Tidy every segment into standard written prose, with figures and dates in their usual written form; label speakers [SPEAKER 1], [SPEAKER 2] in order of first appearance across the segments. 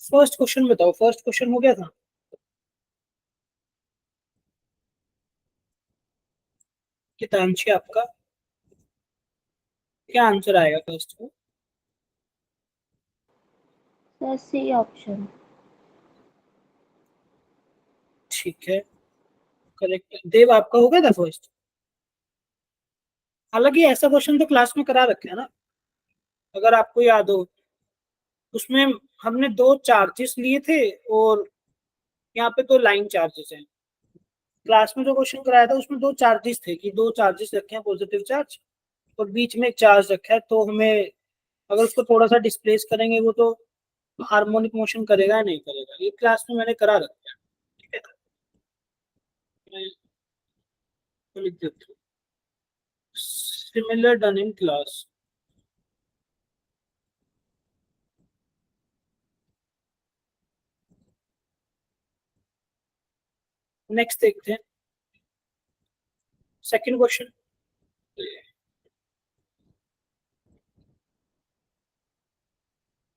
[SPEAKER 1] First question बताओ, first question हो गया था? कितांशी आपका क्या आंसर आएगा फर्स्ट को?
[SPEAKER 2] Sir C option.
[SPEAKER 1] ठीक है, करेक्ट। देव आपका हो गया था फर्स्ट? हालांकि ऐसा क्वेश्चन तो क्लास में करा रखे है ना, अगर आपको याद हो। उसमें हमने दो चार्जेस लिए थे और यहाँ पे तो लाइन चार्जेस हैं। क्लास में जो क्वेश्चन कराया था उसमें दो चार्जेस थे कि दो चार्जेस रखे हैं पॉजिटिव चार्ज और बीच में एक चार्ज रखा है, तो हमें अगर उसको थोड़ा सा डिस्प्लेस करेंगे वो तो हार्मोनिक मोशन करेगा या नहीं करेगा। ये क्लास में मैंने करा रखा है, ठीक है। मैं लिख देता हूँ, similar done in class. Next देखते हैं second question.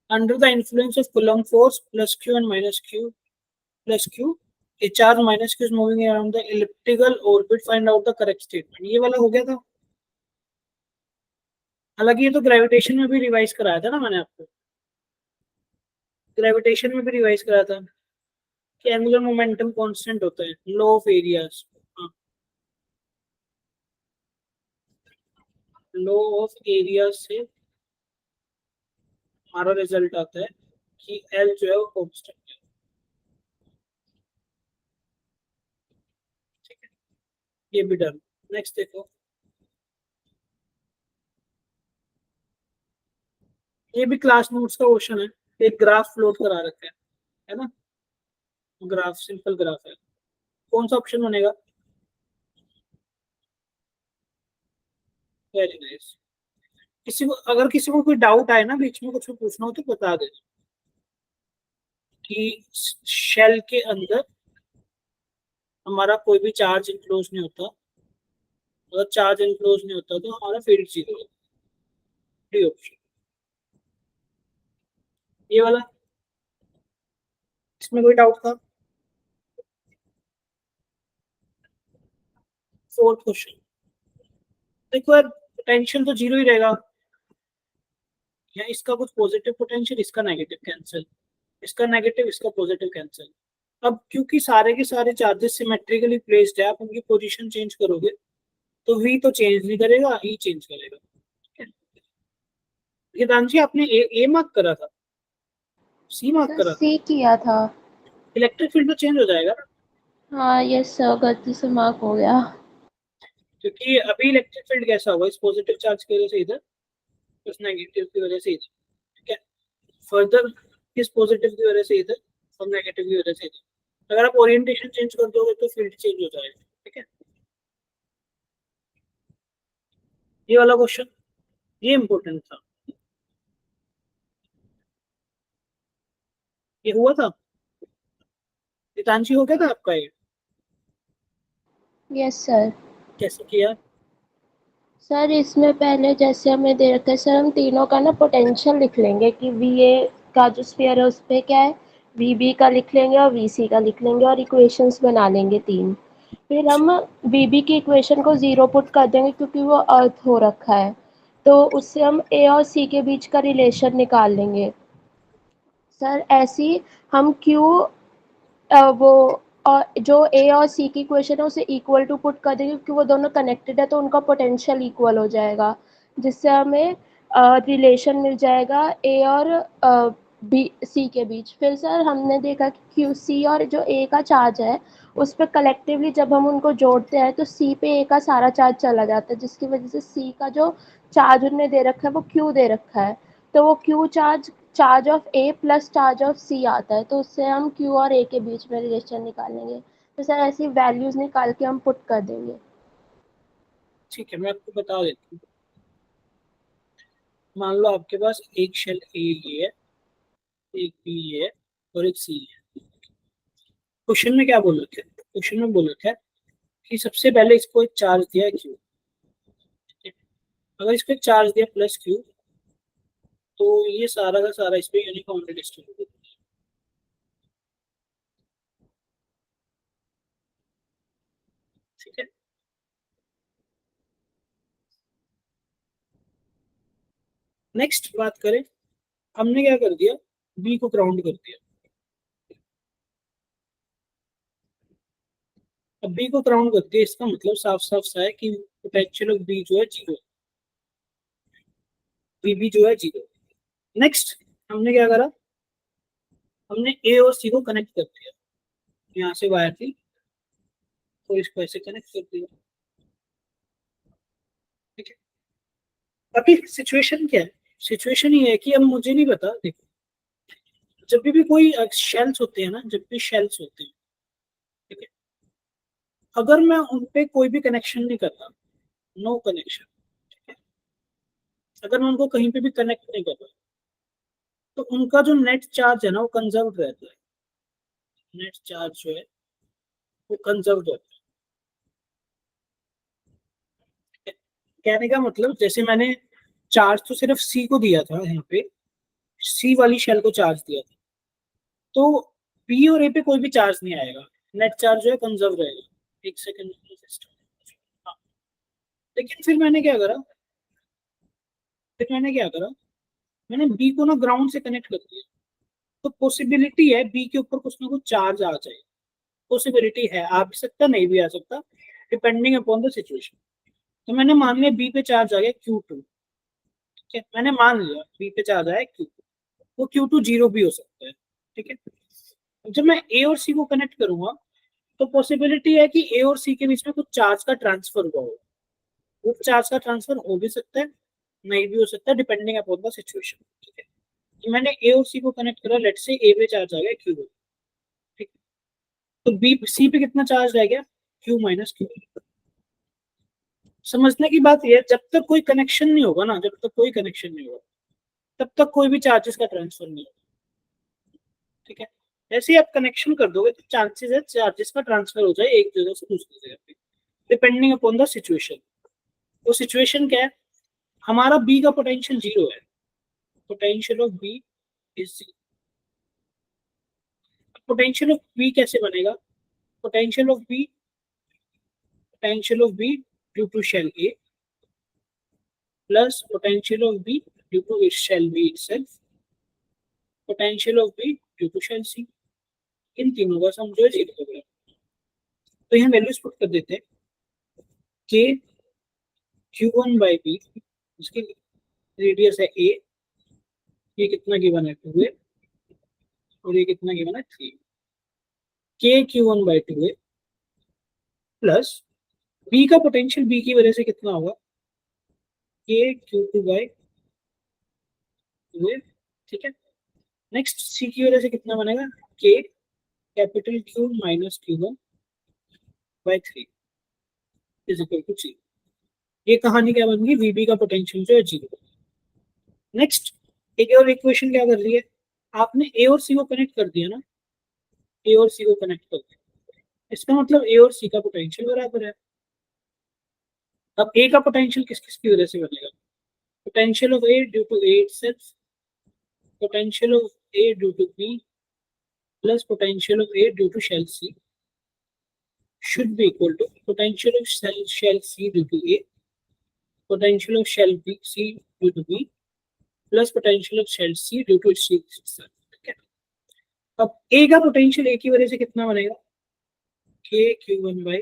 [SPEAKER 1] Under the influence of coulomb force plus Q and minus Q plus q, a charge minus q is moving around the elliptical orbit, find out the correct statement। ये वाला हो गया था। हालांकि ये तो ग्रेविटेशन में भी रिवाइज कराया था ना मैंने आपको, ग्रेविटेशन में भी रिवाइज कराया था कि एंगुलर मोमेंटम कांस्टेंट होता है, law of areas. Law of area से हमारा रिजल्ट आता है कि एल जो है वो कांस्टेंट है, ठीक है। ये भी डन। नेक्स्ट देखो, ये भी क्लास नोट्स का क्वेश्चन है। एक ग्राफ फ्लोट करा रखा है ना, ग्राफ सिंपल ग्राफ है। कौन सा ऑप्शन बनेगा? Very nice. किसी को अगर किसी को कोई डाउट आए ना, बीच में कुछ भी पूछना हो तो बता दे कि शेल के अंदर हमारा कोई भी चार्ज इनक्लोज नहीं होता। अगर चार्ज इनक्लोज नहीं होता तो हमारा फील्ड जीरो है। फ्री ऑप्शन ये वाला। इसमें कोई डाउट था? फोर्थ क्वेश्चन देखो यार, पोटेंशियल तो जीरो ही रहेगा। या इसका कुछ पॉजिटिव पोटेंशियल, इसका नेगेटिव कैंसिल, इसका नेगेटिव इसका पॉजिटिव कैंसिल। अब क्योंकि सारे के सारे चार्जेस सिमेट्रिकली प्लेस्ड है, आप उनकी पोजीशन चेंज करोगे तो वी तो चेंज नहीं करेगा, ई चेंज करेगा। गीतांशी आपने ए मार्क करा था, सी मार्क
[SPEAKER 2] सर
[SPEAKER 1] करा था?
[SPEAKER 2] सी किया था।
[SPEAKER 1] इलेक्ट्रिक फील्ड तो चेंज हो जाएगा ना,
[SPEAKER 2] हाँ यस सर, गलती से मार्क हो गया।
[SPEAKER 1] क्योंकि अभी इलेक्ट्रिक फील्ड कैसा होगा, इस पॉजिटिव चार्ज की वजह से इधर, इस नेगेटिव की वजह से इधर, ठीक है। फर्दर इस पॉजिटिव की वजह से इधर और नेगेटिव की वजह से इधर। अगर आप ओरिएंटेशन चेंज कर दोगे तो फील्ड चेंज हो जाएगा, ठीक है। ये वाला क्वेश्चन ये इंपॉर्टेंट था, ये हुआ था। गीतांशी हो गया था आपका ये?
[SPEAKER 2] Yes sir.
[SPEAKER 1] कैसे किया?
[SPEAKER 2] सर इसमें पहले जैसे हमें दे रखा है सर, हम तीनों का ना पोटेंशियल लिख लेंगे कि वी ए का जो स्फीयर है उस पर क्या है, वी बी का लिख लेंगे और वी सी का लिख लेंगे और इक्वेशंस बना लेंगे तीन। फिर हम वी बी की इक्वेशन को ज़ीरो पुट कर देंगे क्योंकि वो अर्थ हो रखा है, तो उससे हम ए और सी के बीच का रिलेशन निकाल लेंगे। सर ऐसी हम क्यू वो जो ए और सी की इक्वेशन है उसे इक्वल टू पुट कर देंगे क्योंकि वो दोनों कनेक्टेड है तो उनका पोटेंशियल इक्वल हो जाएगा, जिससे हमें रिलेशन मिल जाएगा ए और बी सी के बीच। फिर सर हमने देखा कि क्यू सी और जो ए का चार्ज है उस पर कलेक्टिवली जब हम उनको जोड़ते हैं तो सी पे ए का सारा चार्ज चला जाता है, जिसकी वजह से सी का जो चार्ज उन्होंने दे रखा है वो क्यू दे रखा है, तो वो Q charge charge of A plus charge of C आता है, तो उससे हम क्यू और ए के बीच में रिलेशन निकालेंगे। तो सर ऐसी वैल्यूज निकाल के हम पुट कर देंगे।
[SPEAKER 1] ठीक है, मैं आपको बता देता हूँ। मान लो आपके पास एक शेल ए ये है, एक बी है और एक सी है। क्वेश्चन में क्या बोल रखे हैं? क्वेश्चन में बोल रखा है कि सबसे पहले इसको एक चार्ज दिया है क्यू। अगर इसको एक चार्ज दिया प्लस क्यू तो ये सारा का सारा इस पे यूनिफॉर्मली डिस्ट्रीब्यूट है। नेक्स्ट बात करें, हमने क्या कर दिया, बी को ग्राउंड कर दिया। अब बी को ग्राउंड कर दिया, इसका मतलब साफ साफ सा है कि पोटेंशियल ऑफ बी जो है जीरो, बी जो है जीरो। नेक्स्ट हमने क्या करा, हमने ए और सी को कनेक्ट कर दिया, यहाँ से वायर थी तो इसको ऐसे कनेक्ट कर दिया। ठीक है, अभी सिचुएशन क्या है, सिचुएशन ये है कि अब मुझे नहीं पता, देखो जब भी कोई शेल्स होते हैं ना, जब भी शेल्स होते हैं, ठीक है, अगर मैं उनपे कोई भी कनेक्शन नहीं करता, नो कनेक्शन, ठीक है, अगर मैं उनको कहीं पे भी कनेक्ट नहीं करता, तो उनका जो नेट चार्ज है ना वो कंजर्व रहता है, नेट चार्ज जो है वो कंजर्व रहता है। कहने का मतलब जैसे मैंने चार्ज तो सिर्फ सी को दिया था, यहाँ पे सी वाली शेल को चार्ज दिया था, तो बी और ए पे कोई भी चार्ज नहीं आएगा, नेट चार्ज जो है कंजर्व रहेगा। एक सेकंड, हाँ, लेकिन फिर मैंने क्या करा, मैंने बी को ना ग्राउंड से कनेक्ट कर दिया, तो पॉसिबिलिटी है बी के ऊपर कुछ ना कुछ चार्ज आ जाए, पॉसिबिलिटी है, आ भी सकता नहीं भी आ सकता, डिपेंडिंग अपॉन द सिचुएशन। तो मैंने मान लिया बी पे चार्ज आ गया Q2, ठीक है, मैंने मान लिया बी पे चार्ज आया Q2, वो Q2 जीरो भी हो सकता है, ठीक है। जब मैं ए और सी को कनेक्ट करूंगा, तो पॉसिबिलिटी है कि ए और सी के बीच में कुछ चार्ज का ट्रांसफर हुआ हो, वो चार्ज का ट्रांसफर हो भी सकता है, नहीं भी हो सकता है, डिपेंडिंग अपॉन द सिचुएशन, ठीक है। तो मैंने ए और सी को कनेक्ट करा, लेट से ए पे चार्ज आ गया Q, ठीक है, तो बी सी पे कितना चार्ज रह गया, Q माइनस Q। समझने की बात यह है, जब तक कोई कनेक्शन नहीं होगा ना, जब तक कोई कनेक्शन नहीं होगा, तब तक कोई भी चार्जेस का ट्रांसफर नहीं होगा, ठीक है। जैसे ही आप कनेक्शन कर दोगे तो चांसेस है चार्जेस का ट्रांसफर हो जाए एक जगह से दूसरी जगह पे, डिपेंडिंग अपॉन द सिचुएशन। वो सिचुएशन क्या है, हमारा बी का पोटेंशियल जीरो है, potential of B is, potential of B कैसे बनेगा, potential of B, potential of B due to shell A plus potential of B due to shell B itself, potential of B due to shell C, इन तीनों का सम जो है zero होगा। तो यहाँ वैल्यूज पुट कर देते हैं, के Q1 बाई बी, इसकी रेडियस है ए, ये कितना गिवन है 2a, और ये कितना गिवन है 3, के Q1 by 2a plus b का पोटेंशियल बी की वजह से कितना होगा, के Q2 बाई 2a, ठीक है। नेक्स्ट सी की वजह से कितना बनेगा, के capital Q minus Q1 by 3 is equal to 0। ये कहानी क्या बन गई, वीबी का पोटेंशियल जो है जीरो। नेक्स्ट एक और इक्वेशन क्या कर रही है, आपने ए और सी को कनेक्ट कर दिया ना, ए और सी को कनेक्ट कर दिया, इसका मतलब ए और सी का पोटेंशियल बराबर है। अब ए का पोटेंशियल किस किस की वजह से बनेगा, potential of A due to A itself, potential of A due to B plus potential of A due to shell C should be equal to potential of shell C due to A, potential of shell B C due to B plus potential of shell C due to C itself, ठीक है। अब A का potential A की वजह से कितना बनेगा, K Q1 by,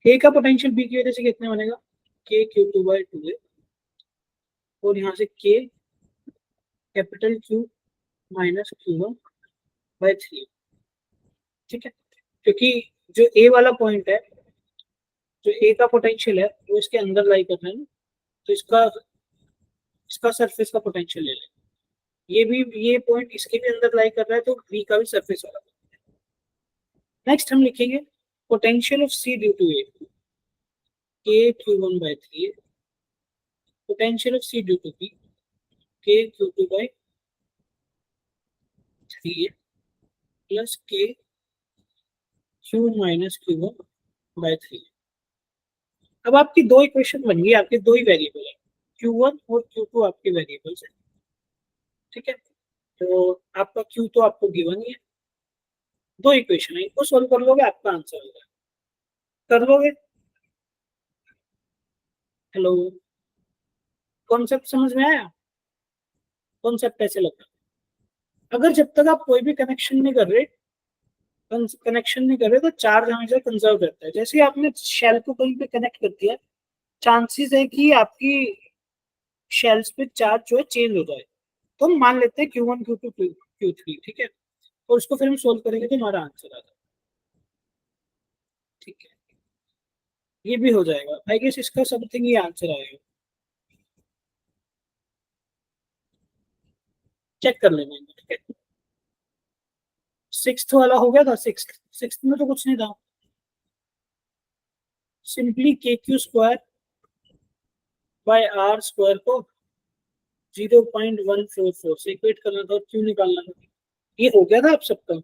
[SPEAKER 1] A का पोटेंशियल B की वजह से कितना बनेगा, K Q2 बाई 2A, और यहाँ से K capital Q minus Q1 by 3, ठीक है। क्योंकि जो A वाला पॉइंट है, जो A का पोटेंशियल है वो इसके अंदर लाई कर रहा है ना, तो इसका इसका सरफेस का पोटेंशियल ले लें, ये भी ये पॉइंट इसके भी अंदर लाई कर रहा है, तो बी का भी सरफेस वाला। नेक्स्ट हम लिखेंगे potential of C due to A, K Q1 by 3, potential of C due to B, K Q2 by 3 plus K Q minus Q1 by 3। अब आपकी दो इक्वेशन बन गई, आपके दो ही वेरिएबल है, Q1 और Q2 आपके वेरिएबल्स है, ठीक है। तो आपका Q तो आपको गिवन ही है, दो इक्वेशन है, इनको सोल्व कर लोगे आपका आंसर होगा, कर लोगे। हेलो, कॉन्सेप्ट समझ में आया? कॉन्सेप्ट ऐसे लगता है, अगर जब तक आप कोई भी कनेक्शन नहीं कर रहे तो चार्ज हमेशा कंजर्व रहता है। जैसे आपने शेल को कहीं पे कनेक्ट कर दिया, चांसेस है कि आपकी शेल्स पे चार्ज जो है चेंज हो जाए। तो हम मान लेते हैं Q1 Q2 Q3, ठीक है, और उसको फिर हम सोल्व करेंगे तो हमारा आंसर आ जाएगा। ठीक है, ये भी हो जाएगा। आई गेस इसका समथिंग ये आंसर आएगा, चेक कर लेना। ठीक है, सिक्स्थ वाला हो गया था। सिक्स्थ में तो कुछ नहीं था, simply KQ² bye R square को 0.144 से इक्वेट करना था और क्यों निकालना था। ये हो गया था आप सबका।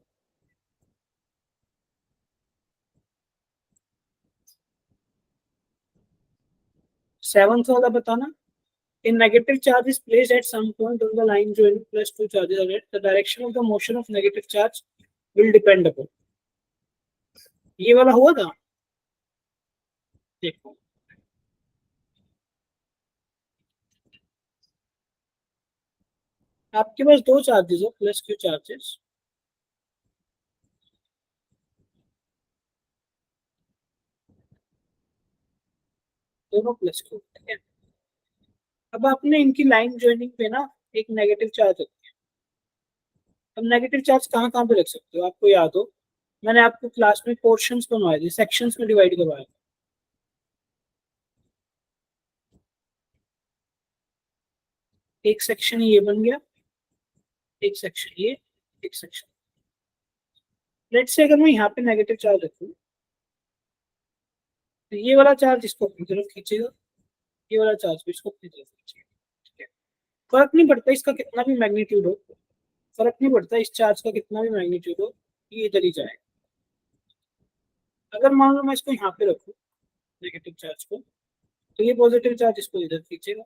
[SPEAKER 1] सेवंथ वाला बताना। A negative charge is placed at some point on the line joining plus two charges are at. The direction of the motion of negative charge will depend upon. ये वाला हुआ था, देखो। आपके पास दो चार्जेस है, प्लस क्यू चार्जेस, दोनों plus Q, ठीक है। अब आपने इनकी लाइन ज्वाइनिंग पे ना एक नेगेटिव चार्ज रखी है। अब नेगेटिव चार्ज कहाँ कहाँ पे रख सकते हो, आपको याद हो मैंने आपको क्लास में पोर्शंस बनवाए थे, सेक्शंस में डिवाइड करवाया। एक सेक्शन ये बन गया, एक सेक्शन ये, एक सेक्शन। लेट्स से अगर मैं यहाँ पे नेगेटिव चार्ज रखूँ तो ये वाला चार्ज इसको अपनी तरफ खींचेगा, ये वाला चार्ज भी इसको अपनी तरफ खींचेगा। ठीक है, फर्क नहीं पड़ता इसका कितना भी मैग्नीट्यूड हो, फर्क नहीं पड़ता इस चार्ज का कितना भी मैग्नीट्यूड हो, ये इधर ही जाएगा। अगर मान लो मैं इसको यहाँ पे रखूँ नेगेटिव चार्ज को, तो ये पॉजिटिव चार्ज इसको इधर खींचेगा,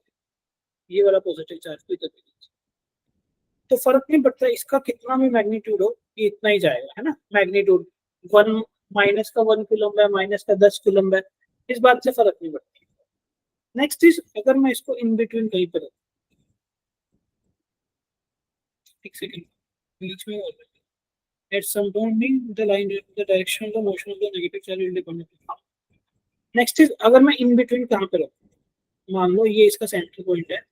[SPEAKER 1] ये वाला पॉजिटिव चार्ज को इधर खींचेगा। तो फर्क नहीं पड़ता इसका कितना भी मैग्नीट्यूड हो, ये इतना ही जाएगा, है ना। मैग्नीट्यूड वन, माइनस का 1 कूलम्ब है, माइनस का 10 कूलम्ब है, इस बात से फर्क नहीं पड़ता। नेक्स्ट इज, अगर मैं इसको इन बिटवीन कहीं पर रखूं, एक सेकंड, बीच में at some point in the line the direction of the motion of the negative charge will depend upon. Next is, अगर मैं इन बिटवीन कहाँ पे रखूं, मान लो ये इसका सेंटर पॉइंट है,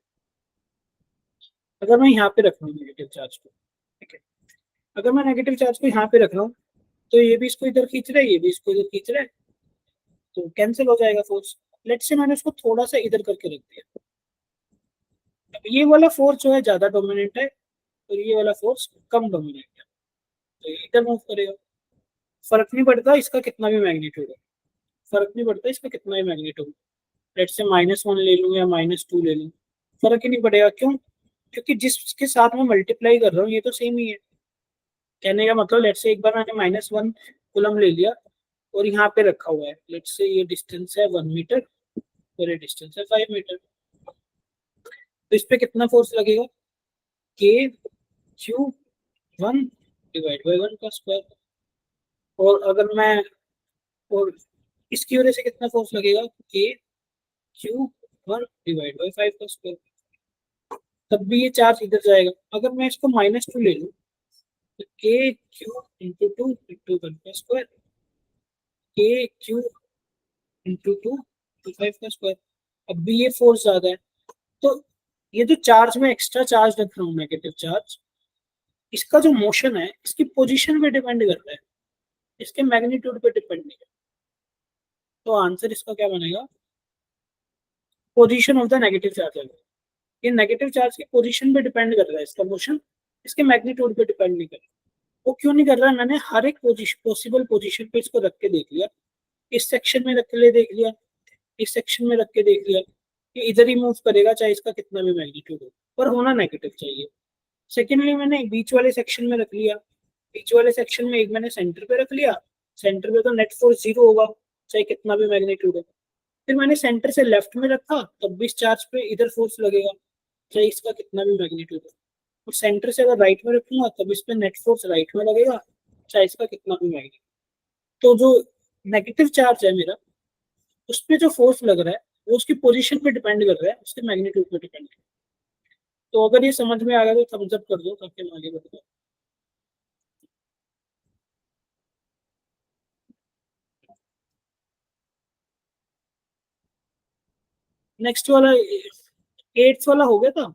[SPEAKER 1] अगर मैं यहाँ पे रख रहा हूँ नेगेटिव चार्ज को, ठीक है, अगर मैं नेगेटिव चार्ज को यहाँ पे रख रहा हूँ तो ये भी इसको इधर खींच रहा है, ये भी इसको इधर खींच रहा है, तो कैंसिल हो जाएगा फोर्स। लेट्स से मैंने उसको थोड़ा सा इधर करके रख दिया, अब ये वाला फोर्स जो है ज्यादा डोमिनेंट है और ये वाला फोर्स कम डोमिनेंट है, तो ये इधर मूव करेगा। फर्क नहीं पड़ता इसका कितना भी मैग्नीट्यूड है, फर्क नहीं पड़ता इसका कितना भी मैग्नीट्यूड, लेट्स से -1 ले लूँ या -2 ले लूँ, फर्क ही नहीं पड़ेगा। क्यों? क्योंकि जिसके साथ मैं मल्टीप्लाई कर रहा हूँ ये तो सेम ही है। कहने का मतलब, लेट्स से एक बार मैंने -1 कूलम ले लिया और यहाँ पे रखा हुआ है, लेट्स से ये डिस्टेंस है 1 मीटर और ये डिस्टेंस है 5 मीटर, तो इस पे कितना फोर्स लगेगा, KQ1 डिवाइड बाई 1 का स्क्वायर। और अगर मैं, और इसकी वजह से कितना फोर्स लगेगा, KQ1 डिवाइड बाई 5 का स्क्वायर, तब भी ये चार्ज इधर जाएगा। अगर मैं इसको -2 ले लूँ तो KQ इंटू 2 इंटू 1 का स्क्वायर, KQ इंटू 2 इंटू 5 का स्क्वायर, अब भी ये फोर्स ज्यादा है। तो ये जो चार्ज में एक्स्ट्रा चार्ज रख रहा हूँ नेगेटिव चार्ज, इसका जो मोशन है इसकी पोजीशन पे डिपेंड करता है, इसके मैग्नीट्यूड पे डिपेंड नहीं है। तो आंसर इसका क्या बनेगा, position of the negative charge है। ये नेगेटिव चार्ज की पोजीशन पे डिपेंड कर रहा है इसका मोशन, इसके मैग्नीट्यूड पे डिपेंड नहीं कर रहा। वो क्यों नहीं कर रहा है, मैंने हर एक पॉसिबल पोजीशन पे इसको रख के देख लिया, इस सेक्शन में रख के देख लिया, इस सेक्शन में रख के देख लिया कि इधर ही मूव करेगा चाहे इसका कितना भी मैग्नीट्यूड हो, पर होना नेगेटिव चाहिए। सेकेंडली मैंने बीच वाले सेक्शन में रख लिया, बीच वाले सेक्शन में एक मैंने सेंटर पे रख लिया, सेंटर पे तो नेट फोर्स 0 होगा चाहे कितना भी मैग्नीट्यूड हो। फिर मैंने सेंटर से लेफ्ट में रखा, तब भी इस चार्ज पे इधर फोर्स लगेगा चाहे इसका कितना भी मैग्नीट्यूड हो। और सेंटर से अगर राइट में रखूंगा तब इस पे नेट फोर्स राइट में लगेगा चाहे इसका कितना भी मैग्नीट्यूड। तो जो नेगेटिव चार्ज है मेरा, उस पे जो फोर्स लग रहा है वो उसकी पोजीशन पे डिपेंड कर रहा है, उसके मैग्नीट्यूड पे डिपेंड कर रहा है। तो अगर ये समझ में आ गया तो थम्स अप कर दो ताकि हम आगे बढ़ जाए। नेक्स्ट वाला 8th वाला हो गया था।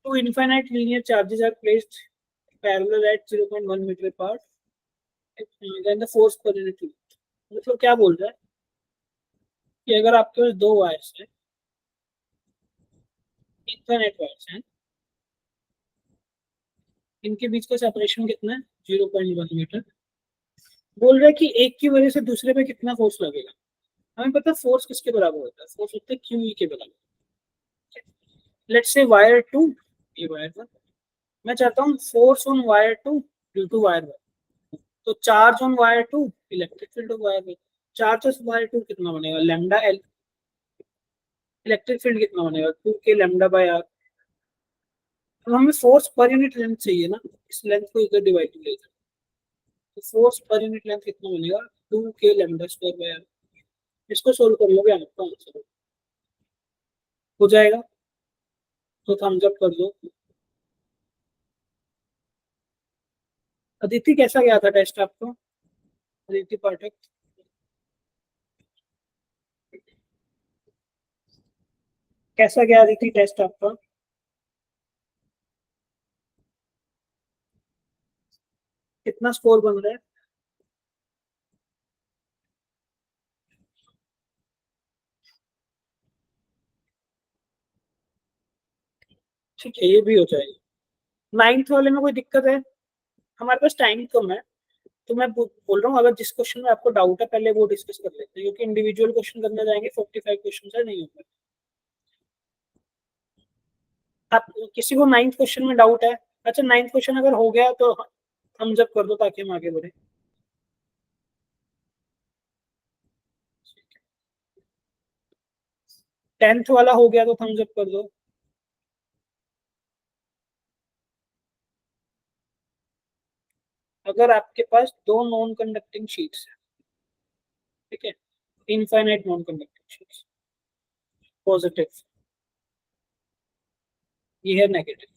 [SPEAKER 1] Two infinite linear charges are placed parallel at 0.1 meter apart. Then the force per unit length. मतलब क्या बोल रहा है कि अगर आपके पास दो वायर्स है, इनफाइनाइट वायर्स हैं, इनके बीच का सेपरेशन कितना है 0.1 मीटर। बोल रहा है कि एक की वजह से दूसरे पे कितना फोर्स लगेगा। हमें पता है फोर्स किसके बराबर होता है, फोर्स होता है क्यू के बराबर। लेट्स से वायर 2, ये वायर 1, मैं चाहता हूँ force on wire 2 due to wire 1। तो charge on wire 2 electric field of wire 1। Charge on wire 2 कितना बनेगा लैम्डा एल। इलेक्ट्रिक फील्ड कितना बनेगा 2 के लैम्डा बाय आर। तो हमें फोर्स पर यूनिट लेंथ चाहिए ना, इस लेंथ को इधर डिवाइड कर लेते हैं। तो फोर्स पर यूनिट लेंथ कितना बनेगा 2 के लैम्डा स्क्वायर बाय आर। इसको सोल्व कर लोगे आपका आंसर हो जाएगा। तो थम्स अप कर दो। अदिति कैसा गया था टेस्ट आपको, अदिति पाठक कैसा गया अदिति टेस्ट आपका। कितना स्कोर बन रहा है। ठीक है, ये भी हो जाएगा। 9th वाले में कोई दिक्कत है, हमारे पास टाइम कम है। तो मैं बोल रहा हूँ अगर जिस क्वेश्चन में आपको डाउट है पहले वो डिस्कस कर लेते हैं, क्योंकि इंडिविजुअल क्वेश्चन करने जाएंगे 45 क्वेश्चन है, नहीं होगा। आप किसी को 9th क्वेश्चन में डाउट है, अच्छा 9th क्वेश्चन अगर हो गया तो हम जब कर दो ताकि हम आगे बढ़े। 10th वाला हो गया तो थम्स अप कर दो। अगर आपके पास दो नॉन कंडक्टिंग शीट्स है, ठीक है, infinite non conducting sheets, positive, ये है नेगेटिव,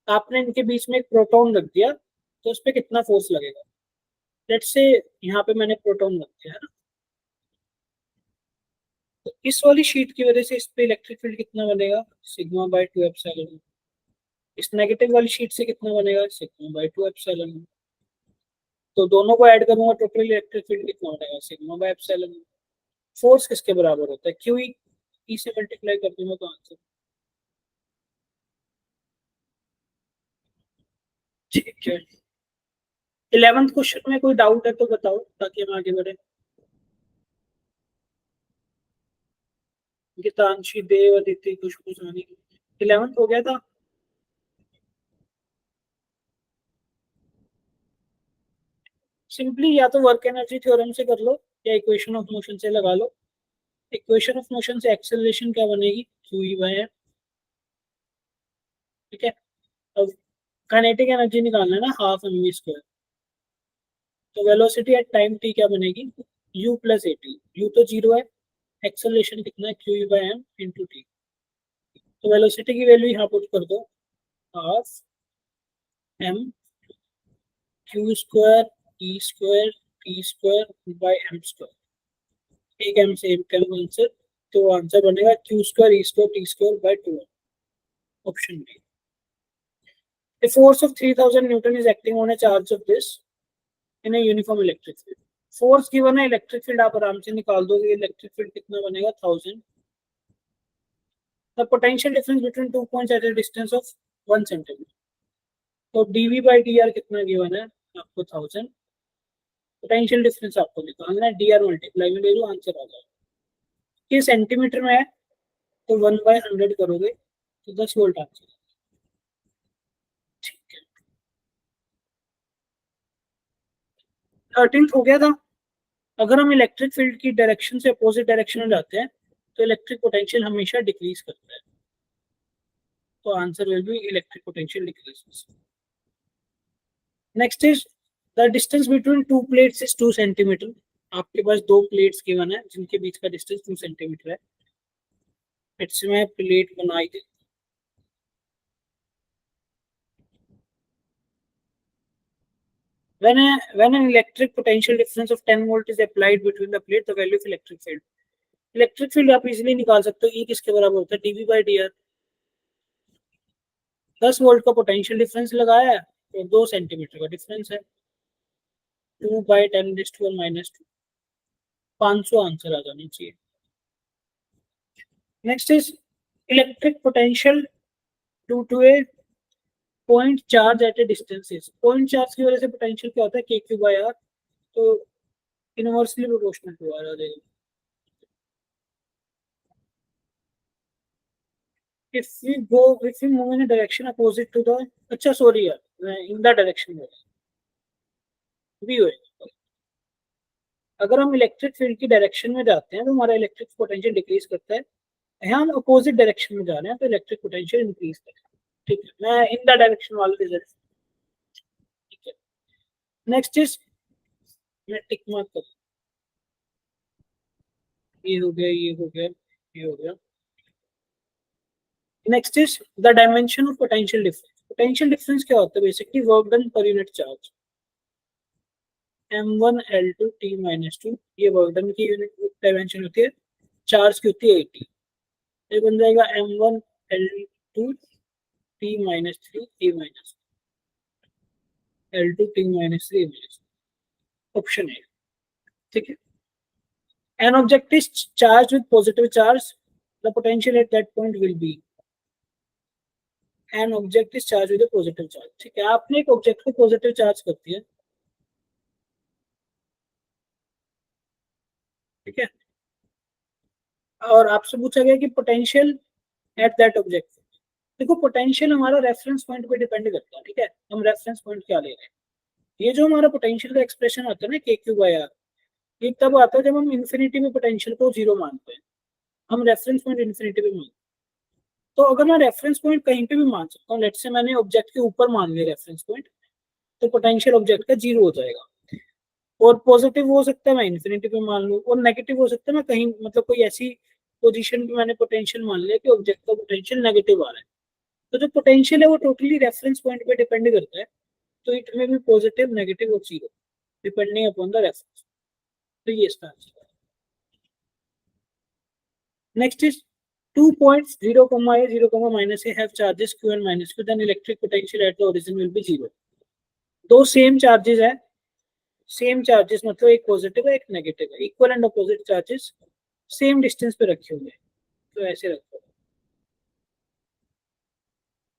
[SPEAKER 1] आपने इनके बीच में एक प्रोटॉन रख दिया तो उस पर कितना फोर्स लगेगा। लेट्स से यहाँ पे मैंने प्रोटॉन रख दिया है ना, तो इस वाली शीट की वजह से इस पे इलेक्ट्रिक फील्ड कितना बनेगा सिग्मा बाय 2 एप्सिलॉन। इस नेगेटिव वाली शीट से कितना बनेगा सिग्मा बाय 2 एप्सिलॉन। तो दोनों को ऐड करूंगा टोटल इलेक्ट्रिक फील्ड कितना बनेगा सिग्मा बाय एप्सिलॉन। फोर्स किसके बराबर होता है क्यू ई से मल्टीप्लाई कर दूंगा तो आंसर। ठीक है, 11th क्वेश्चन में कोई डाउट है तो बताओ ताकि हम आगे बढ़े। गीतांशी देव अदिति खुशबू सानी 11th हो गया था। सिंपली या तो वर्क एनर्जी थ्योरम से कर लो या इक्वेशन ऑफ मोशन से लगा लो। इक्वेशन ऑफ मोशन से एक्सेलरेशन क्या बनेगी क्यू ई बाय एम। ठीक है, अब काइनेटिक एनर्जी निकालना है ना हाफ एम वी स्क्वायर। तो वेलोसिटी एट टाइम टी क्या बनेगी u plus a t. U तो जीरो है, एक्सेलरेशन कितना है q e by m into t. तो वेलोसिटी की वैल्यू यहाँ पुट कर दो half m q square e square t square by m square. एक एम से एक एम आंसर, तो आंसर बनेगा q square e square t square by 2। Option B. A force of 3000 Newton is acting on a charge of this in a uniform electric field. Force given है, electric field आप आराम से निकाल दोगे। Electric field कितना बनेगा 1000। The potential difference between 2 points at a distance of 1 centimetre. तो DV by D are कितना गिवन है आपको 1000। पोटेंशियल डिफरेंस आपको निकालना है, डी आर मल्टीप्लाई में ले लो आंसर आ जाएगा। ये सेंटीमीटर में है तो 1/100 करोगे तो 10 वोल्ट आंसर। ठीक है, 13th हो गया था। अगर हम इलेक्ट्रिक फील्ड की डायरेक्शन से अपोजिट डायरेक्शन में जाते हैं तो इलेक्ट्रिक पोटेंशियल हमेशा डिक्रीज करता है। तो answer will be electric potential decrease. Next is the distance between two plates is 2 centimetre आपके पास दो प्लेट्स गिवन है जिनके बीच का डिस्टेंस 2 सेंटीमीटर है। इट्स में प्लेट बनाई दे। When an electric potential difference of 10 volt is applied between the plate, the value of electric field. Electric field आप easily निकाल सकते हो। E किसके बराबर होता है? dV by dr। 10 वोल्ट का पोटेंशियल डिफरेंस लगाया है तो 2 सेंटीमीटर का डिफरेंस है। 2 बाई 10⁻⁻²। 500 आंसर आ जानी चाहिए। Next is electric potential due to a point charge at a distances. Point charge की वजह से पोटेंशियल क्या होता है? K Q by R. तो इनवर्सली प्रोपोर्शनल टू आर आ जाएगा। if we move in a direction opposite to the, अच्छा सॉरी यार, in the direction भी होएगा। अगर हम इलेक्ट्रिक फील्ड की डायरेक्शन में जाते हैं तो हमारा इलेक्ट्रिक पोटेंशियल डिक्रीज करता है। यहाँ हम अपोजिट डायरेक्शन में जा रहे हैं तो इलेक्ट्रिक पोटेंशियल इंक्रीज करता है। ठीक है, मैं इन द डायरेक्शन वाला रिजल्ट। ठीक है, नेक्स्ट इज, मैं टिक मार्क कर, ये हो गया, ये हो गया, ये हो गया। Next is the dimension of potential difference. Potential difference क्या होता है? Basically work done per unit charge. m1 l2 t-2, ये वर्क डन की यूनिट डायमेंशन होती है, चार्ज की होती है 80। ये बन जाएगा m1 l2 t-3 t- l2 t-3 option है। ठीक है, an object is charged with positive charge, the potential at that point will be, an object is charged with a positive charge। ठीक है, आपने एक ऑब्जेक्ट को पॉजिटिव चार्ज कर दिया। ठीक है, और आपसे पूछा गया कि पोटेंशियल एट दैट ऑब्जेक्ट। देखो, पोटेंशियल हमारा रेफरेंस पॉइंट पे डिपेंड करता है। ठीक है, हम रेफरेंस पॉइंट क्या ले रहे हैं। ये जो हमारा पोटेंशियल का एक्सप्रेशन आता है ना, के क्यू बाई आर, ये तब आता है जब हम इन्फिनिटी में पोटेंशियल को जीरो मानते हैं। हम रेफरेंस पॉइंट इन्फिनिटी पे मानते हैं। तो अगर मैं रेफरेंस पॉइंट कहीं पे भी मान सकता हूँ, लेट्स से मैंने ऑब्जेक्ट के ऊपर मान लिया रेफरेंस पॉइंट, तो पोटेंशियल ऑब्जेक्ट का जीरो हो जाएगा। और पॉजिटिव हो सकता है मैं इन्फिनिटी पे मान लूँ, और नेगेटिव हो सकता है मैं कहीं, मतलब कोई ऐसी पोजीशन पे मैंने पोटेंशियल मान लिया कि ऑब्जेक्ट का पोटेंशियल नेगेटिव आ रहा है। तो जो पोटेंशियल है वो टोटली रेफरेंस पॉइंट पे डिपेंड करता है। तो इट में भी पॉजिटिव, नेगेटिव और zero depending upon the reference. तो ये इसका आंसर है। Next is 2 points 0, a 0, minus a have charges q and minus q, then electric potential at the origin will be 0। दो सेम चार्जेस है, same charges मतलब एक positive है एक नेगेटिव है, equal and opposite charges same distance पे रखे हुए हैं। तो ऐसे रखो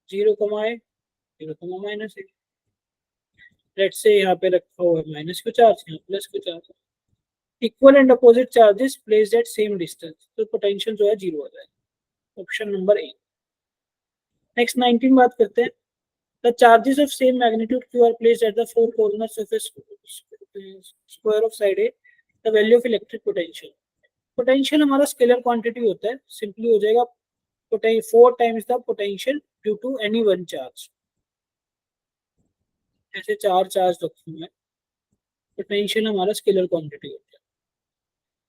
[SPEAKER 1] 0, a 0, minus a। Let's say यहाँ पे रखा हुआ है माइनस क्यू चार्ज, यहाँ plus Q charge. Equal and opposite charges placed at same distance, तो पोटेंशियल जो है जीरो हो जाएगा। Option number A. नेक्स्ट 19 बात करते हैं। The charges of same magnitude q are placed at the four corners of a square of side A। The value of electric potential। Potential हमारा scalar quantity होता है, simply हो जाएगा 4 times the potential due to any one charge। ऐसे चार charge रखे हुए हैं, पोटेंशियल हमारा स्केलर क्वांटिटी होता है।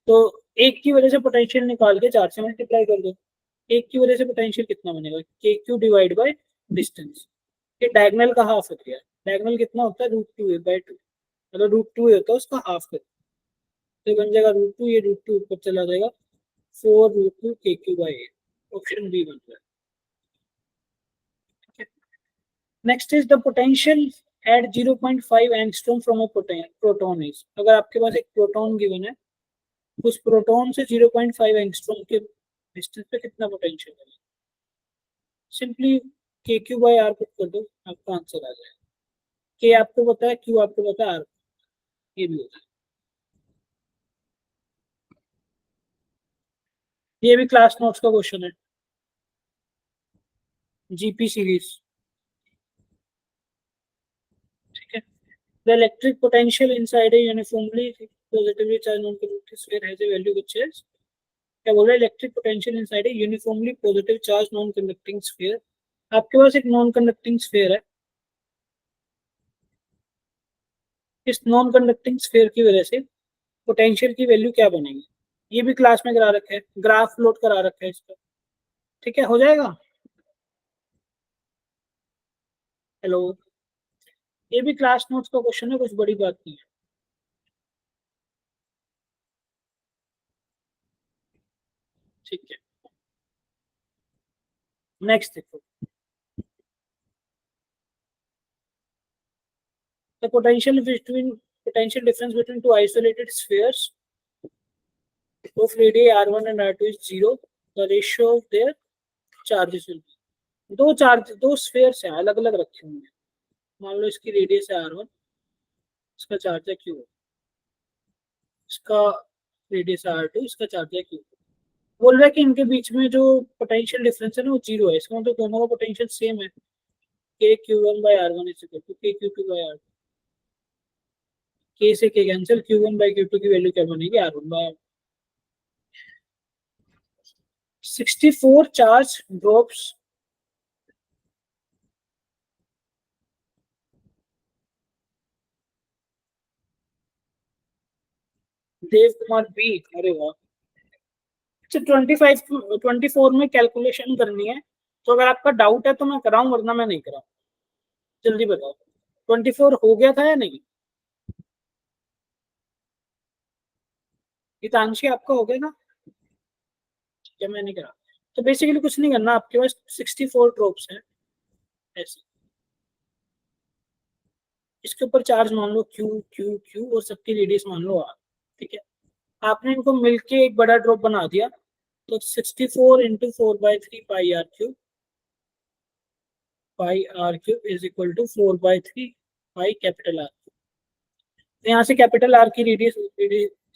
[SPEAKER 1] तो एक की वजह से पोटेंशियल निकाल के 4 से मल्टीप्लाई कर दो। एक की वजह से पोटेंशियल कितना बनेगा? के क्यू डिवाइड बाय डिस्टेंस। ये डायगोनल का हाफ हो गया। डायगोनल कितना होता है? √2a/2। मतलब √2a होता है उसका हाफ कर, तो बन जाएगा √2, ये √2 ऊपर चला जाएगा, 4√2 K Q by A. Option B बन रहा है। Next is the potential at 0.5 angstrom from a proton is. अगर आपके पास एक प्रोटॉन गिवन है, उस प्रोटॉन से 0.5 एंगस्ट्रॉम के डिस्टेंस पे कितना पोटेंशियल है? सिंपली के क्यू बाई आर पुट कर दो, आपका आंसर आ जाएगा। के आपको पता है, क्यू आपको पता है, आर ये भी होता है। ये भी क्लास नोट्स का क्वेश्चन है, जीपी सीरीज। ठीक है, the electric potential inside a uniformly positively charge non conducting sphere has a value which is, क्या बोल रहा है? Electric potential inside a uniformly positive charge non conducting sphere. आपके पास एक नॉन कंडक्टिंग स्फीयर है, इस नॉन कंडक्टिंग स्फीयर की वजह से पोटेंशियल की वैल्यू क्या बनेगी। ये भी क्लास में करा रखा है, ग्राफ लोड करा रखा है इसका। ठीक है, हो जाएगा। हेलो, ये भी क्लास नोट्स का क्वेश्चन है, कुछ बड़ी बात नहीं है। ठीक है, नेक्स्ट देखो। The potential difference between two isolated spheres of radii r1 and r2 is 0. The ratio of their charges will be। दो स्फेयर्स हैं, अलग अलग रखे होंगे। मान लो इसकी रेडियस है r1, इसका चार्ज है q, इसका रेडियस है r2, इसका चार्ज है q। बोल रहा है कि इनके बीच में जो पोटेंशियल डिफरेंस है ना वो 0 है। इसका मतलब दोनों का पोटेंशियल सेम है। k q1 by r1 is equal to k q2 by r2। k से k cancel, q1 by q2 की वैल्यू क्या बनेगी, r1 by r2। 64 charge drops Dev Kumar B. अरे वाह। अच्छा, 24 में कैलकुलेशन करनी है, तो अगर आपका डाउट है तो मैं कराऊं, वरना मैं नहीं कराऊं। जल्दी बताओ, 24 हो गया था या नहीं। हितांशी आपका हो गया ना। ठीक है, मैं नहीं करा। तो बेसिकली कुछ नहीं करना, आपके पास 64 ड्रॉप्स हैं ऐसे। इसके ऊपर चार्ज मान लो क्यू क्यू क्यू और सबकी रेडियस मान लो आर। ठीक है, आपने इनको मिलके एक बड़ा ड्रॉप बना दिया। तो 64 into 4/3 pi R cube, pi R cube is equal to 4/3 pi capital R. तो यहाँ से कैपिटल आर की रेडियस,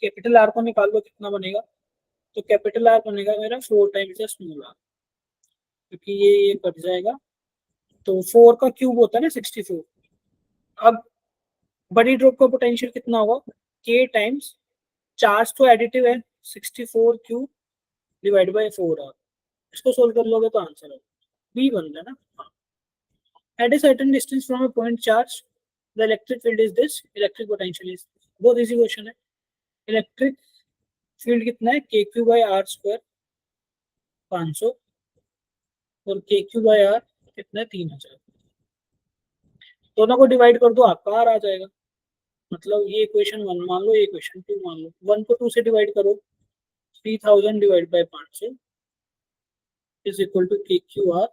[SPEAKER 1] कैपिटल आर को निकाल लो, कितना बनेगा। तो कैपिटल आर बनेगा मेरा 4 टाइम्स स्मॉल आर, क्योंकि ये कट जाएगा। तो 4 का क्यूब होता है ना 64। अब बड़ी ड्रॉप का पोटेंशियल कितना होगा, के टाइम्स चार्ज तो एडिटिव है, 64 क्यूब डिवाइड बाई 4 आर। इसको सोल्व कर लोगे तो आंसर है बी बन रहा है ना। At a certain distance from a point charge, the electric field is this, electric potential is this। बहुत इजी क्वेश्चन है। इलेक्ट्रिक फील्ड कितना है, K Q by R square 500, और के क्यू बाई आर कितना है 3000। दोनों को डिवाइड कर दो, आपका आर आ जाएगा। मतलब ये इक्वेशन 1 मान लो, ये इक्वेशन 2 मान लो। 1 को 2 से डिवाइड करो, 3000 divide by 500 is equal to K Q R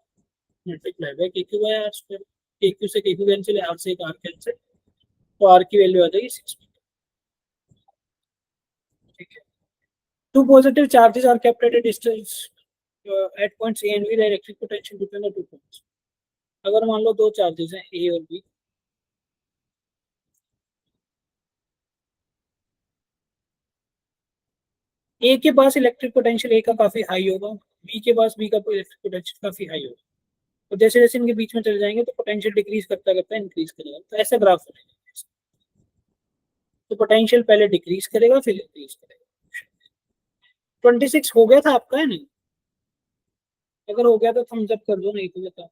[SPEAKER 1] multiply by K Q by R square. K Q से के क्यू कैंसिल, आर से एक आर कैंसिल, तो आर की वैल्यू आ जाएगी 6। ठीक है, two positive charges are kept at a distance at points A and B, the electric potential between the 2 points। अगर मान लो दो चार्जेस हैं A और B, A के पास इलेक्ट्रिक पोटेंशियल A का काफी हाई होगा, B के पास B का इलेक्ट्रिक पोटेंशियल काफी हाई होगा। तो जैसे जैसे इनके बीच में चले जाएंगे तो पोटेंशियल डिक्रीज करता करता इंक्रीज करेगा। तो ऐसा ग्राफ बनेगा। तो पोटेंशियल पहले डिक्रीज करेगा फिर इंक्रीज करेगा। 26 हो गया था आपका, है नहीं। अगर हो गया तो थम्स अप कर दो, नहीं तो बताओ।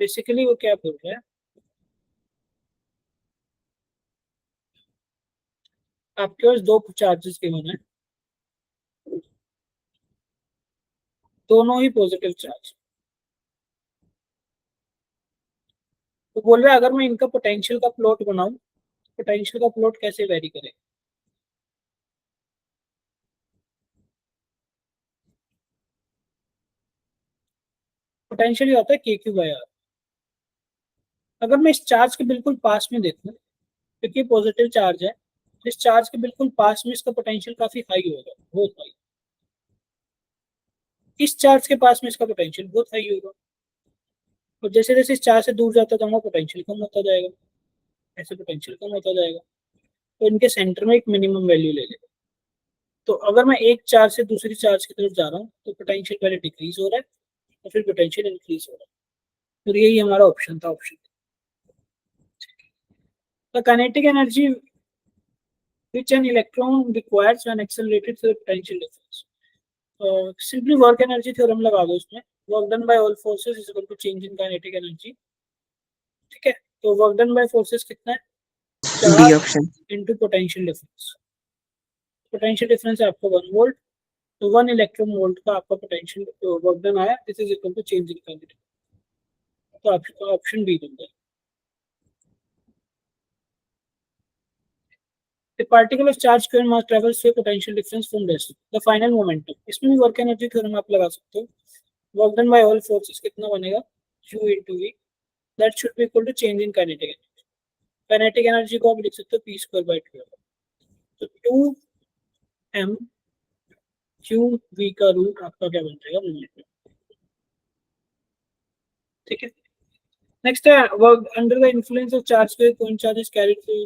[SPEAKER 1] बेसिकली वो क्या बोल रहा है, आपके पास दो चार्जेस गिवन है, दोनों ही पॉजिटिव चार्ज। तो बोल रहे हैं अगर मैं इनका पोटेंशियल का प्लॉट बनाऊं, पोटेंशियल का प्लॉट कैसे वेरी करेगा। पोटेंशियल ये होता है के क्यू बाई आर। अगर मैं इस चार्ज के बिल्कुल पास में देखूं, क्योंकि पॉजिटिव चार्ज है, तो इस चार्ज के बिल्कुल पास में इसका पोटेंशियल काफी हाई होगा, बहुत हाई। इस चार्ज के पास में इसका पोटेंशियल बहुत हाई होगा, और जैसे जैसे इस चार्ज से दूर जाता जाऊंगा पोटेंशियल कम होता जाएगा, ऐसे पोटेंशियल कम होता जाएगा। तो इनके सेंटर में एक मिनिमम वैल्यू ले लेगा। तो अगर मैं एक चार्ज से दूसरी चार्ज की तरफ जा रहा हूँ तो पोटेंशियल पहले डिक्रीज हो रहा है और फिर पोटेंशियल इंक्रीज हो रहा है। तो यही हमारा ऑप्शन था, option. The kinetic energy which an electron requires when accelerated through the potential difference। Simply work energy theorem लगा दो इसमें। Work done by all forces is equal to change in kinetic energy। ठीक है, तो work done by forces कितना है,
[SPEAKER 3] D
[SPEAKER 1] 4
[SPEAKER 3] option.
[SPEAKER 1] Into potential difference. Potential difference है आपका 1 वोल्ट, तो 1 इलेक्ट्रॉन वोल्ट का आपका पोटेंशियल वर्क डन आया, this is equal to change in quantity. तो आपका ऑप्शन बी बन जाएगा। The particle of charge square mass travels through potential difference from rest. The final momentum. इसमें भी वर्क एनर्जी थ्योरम आप लगा सकते हो। Work done by all forces कितना बनेगा, Q into V, that should be equal to change in kinetic energy. Kinetic energy को आप लिख सकते हो P square by 2। तो 2m Q V का रूट आपका क्या बन जाएगा, मोमेंटम। ठीक है। नेक्स्ट है work under the influence of charge square point charge is carried through.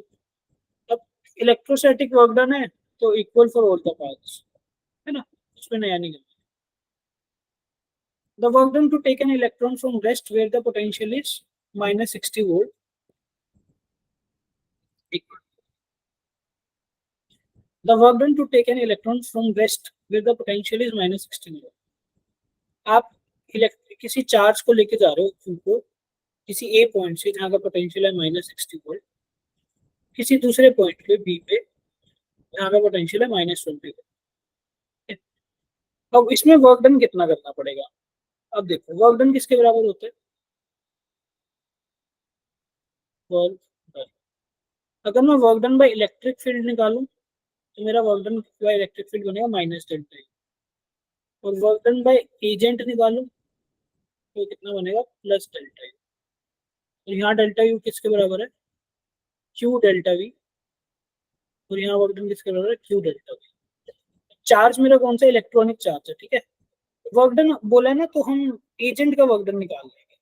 [SPEAKER 1] अब इलेक्ट्रोस्टैटिक वर्क डन है तो equal for all the paths, है ना, उसमें नया नहीं करना। The work done to take an electron from rest where the potential is minus 60 volt equal. The work done to take an electron from rest where the potential is minus 60 volt. आप किसी charge को लेके जा रहे हो Q को किसी ए point से जहाँ का पोटेंशियल है माइनस 60 वोल्ट, किसी दूसरे पॉइंट पे बी पे जहाँ का पोटेंशियल है माइनस 20 वोल्ट। अब इसमें वर्क डन कितना करना पड़ेगा, अब देखो वर्क डन किसके बराबर होता है, वर्क डन। अगर मैं work done by electric field निकालूं तो मेरा work done by electric field बनेगा माइनस डेल्टा यू, और वर्क डन बाय एजेंट निकालूं तो कितना बनेगा, प्लस डेल्टा यू। तो यहाँ डेल्टा यू किसके बराबर है, क्यू डेल्टा वी, और यहाँ वर्क डन किसके बराबर है, क्यू डेल्टा वी। चार्ज मेरा कौन सा, इलेक्ट्रॉनिक चार्ज है, ठीक है। वर्क डन बोला है ना, तो हम एजेंट का वर्क डन निकाल लेंगे,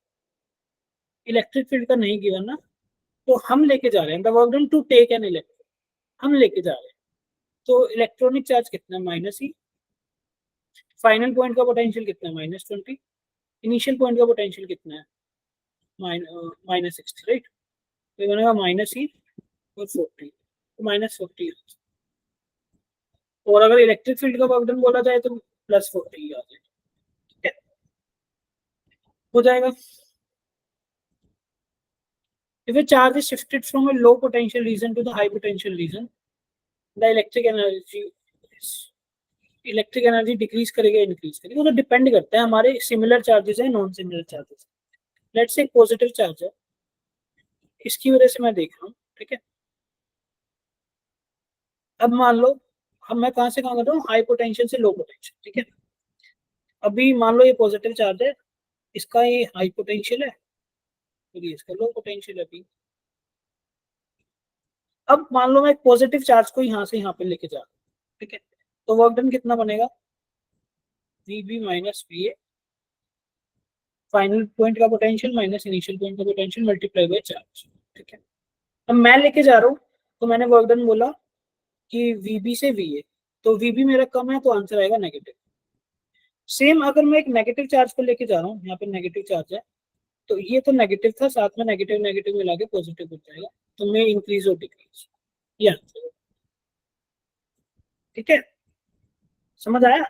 [SPEAKER 1] इलेक्ट्रिक फील्ड का नहीं गिवन ना, तो हम लेके जा रहे हैं the work done to take an electron, हम लेके जा रहे हैं। तो इलेक्ट्रॉनिक चार्ज कितना है, माइनस ही। फाइनल पॉइंट का पोटेंशियल कितना है, माइनस 20। इनिशियल पॉइंट का पोटेंशियल कितना है, माइनस 60, राइट। तो ये बनेगा माइनस ही और 40, तो माइनस 40। और अगर इलेक्ट्रिक फील्ड का वर्क डन बोला जाए तो प्लस 40 आ जाए, ठीक है, हो जाएगा। If a charge is shifted from a low potential region to the high potential region, the electric energy decrease करेगा, increase करेगा, वो तो डिपेंड करता है हमारे सिमिलर चार्जेस है non similar charges. Let's say positive charge है, इसकी वजह से मैं देख रहा हूँ, ठीक है। अब मान लो हम मैं कहाँ से कहाँ कर रहा हूँ, हाई पोटेंशियल से लो पोटेंशियल, ठीक है। अभी मान लो ये पॉजिटिव चार्ज है, इसका ये हाई पोटेंशियल है और ये इसका लो पोटेंशियल है अभी। अब मान लो मैं एक पॉजिटिव चार्ज को यहाँ से यहाँ पे लेके जा रहा हूँ, ठीक है। तो वर्क डन कितना बनेगा, VB minus VA, final point का पोटेंशियल माइनस इनिशियल पॉइंट का पोटेंशियल मल्टीप्लाई बाय चार्ज, ठीक है। अब मैं लेके जा रहा हूँ तो मैंने वर्क डन बोला कि VB से VA, तो VB मेरा कम है तो आंसर आएगा नेगेटिव। सेम अगर मैं एक नेगेटिव चार्ज को लेके जा रहा हूँ, यहाँ पे नेगेटिव चार्ज है, तो ये तो नेगेटिव था, साथ में नेगेटिव नेगेटिव मिला के पॉजिटिव हो जाएगा, तो मैं इंक्रीज और डिक्रीज, ये आंसर, ठीक है। समझ आया,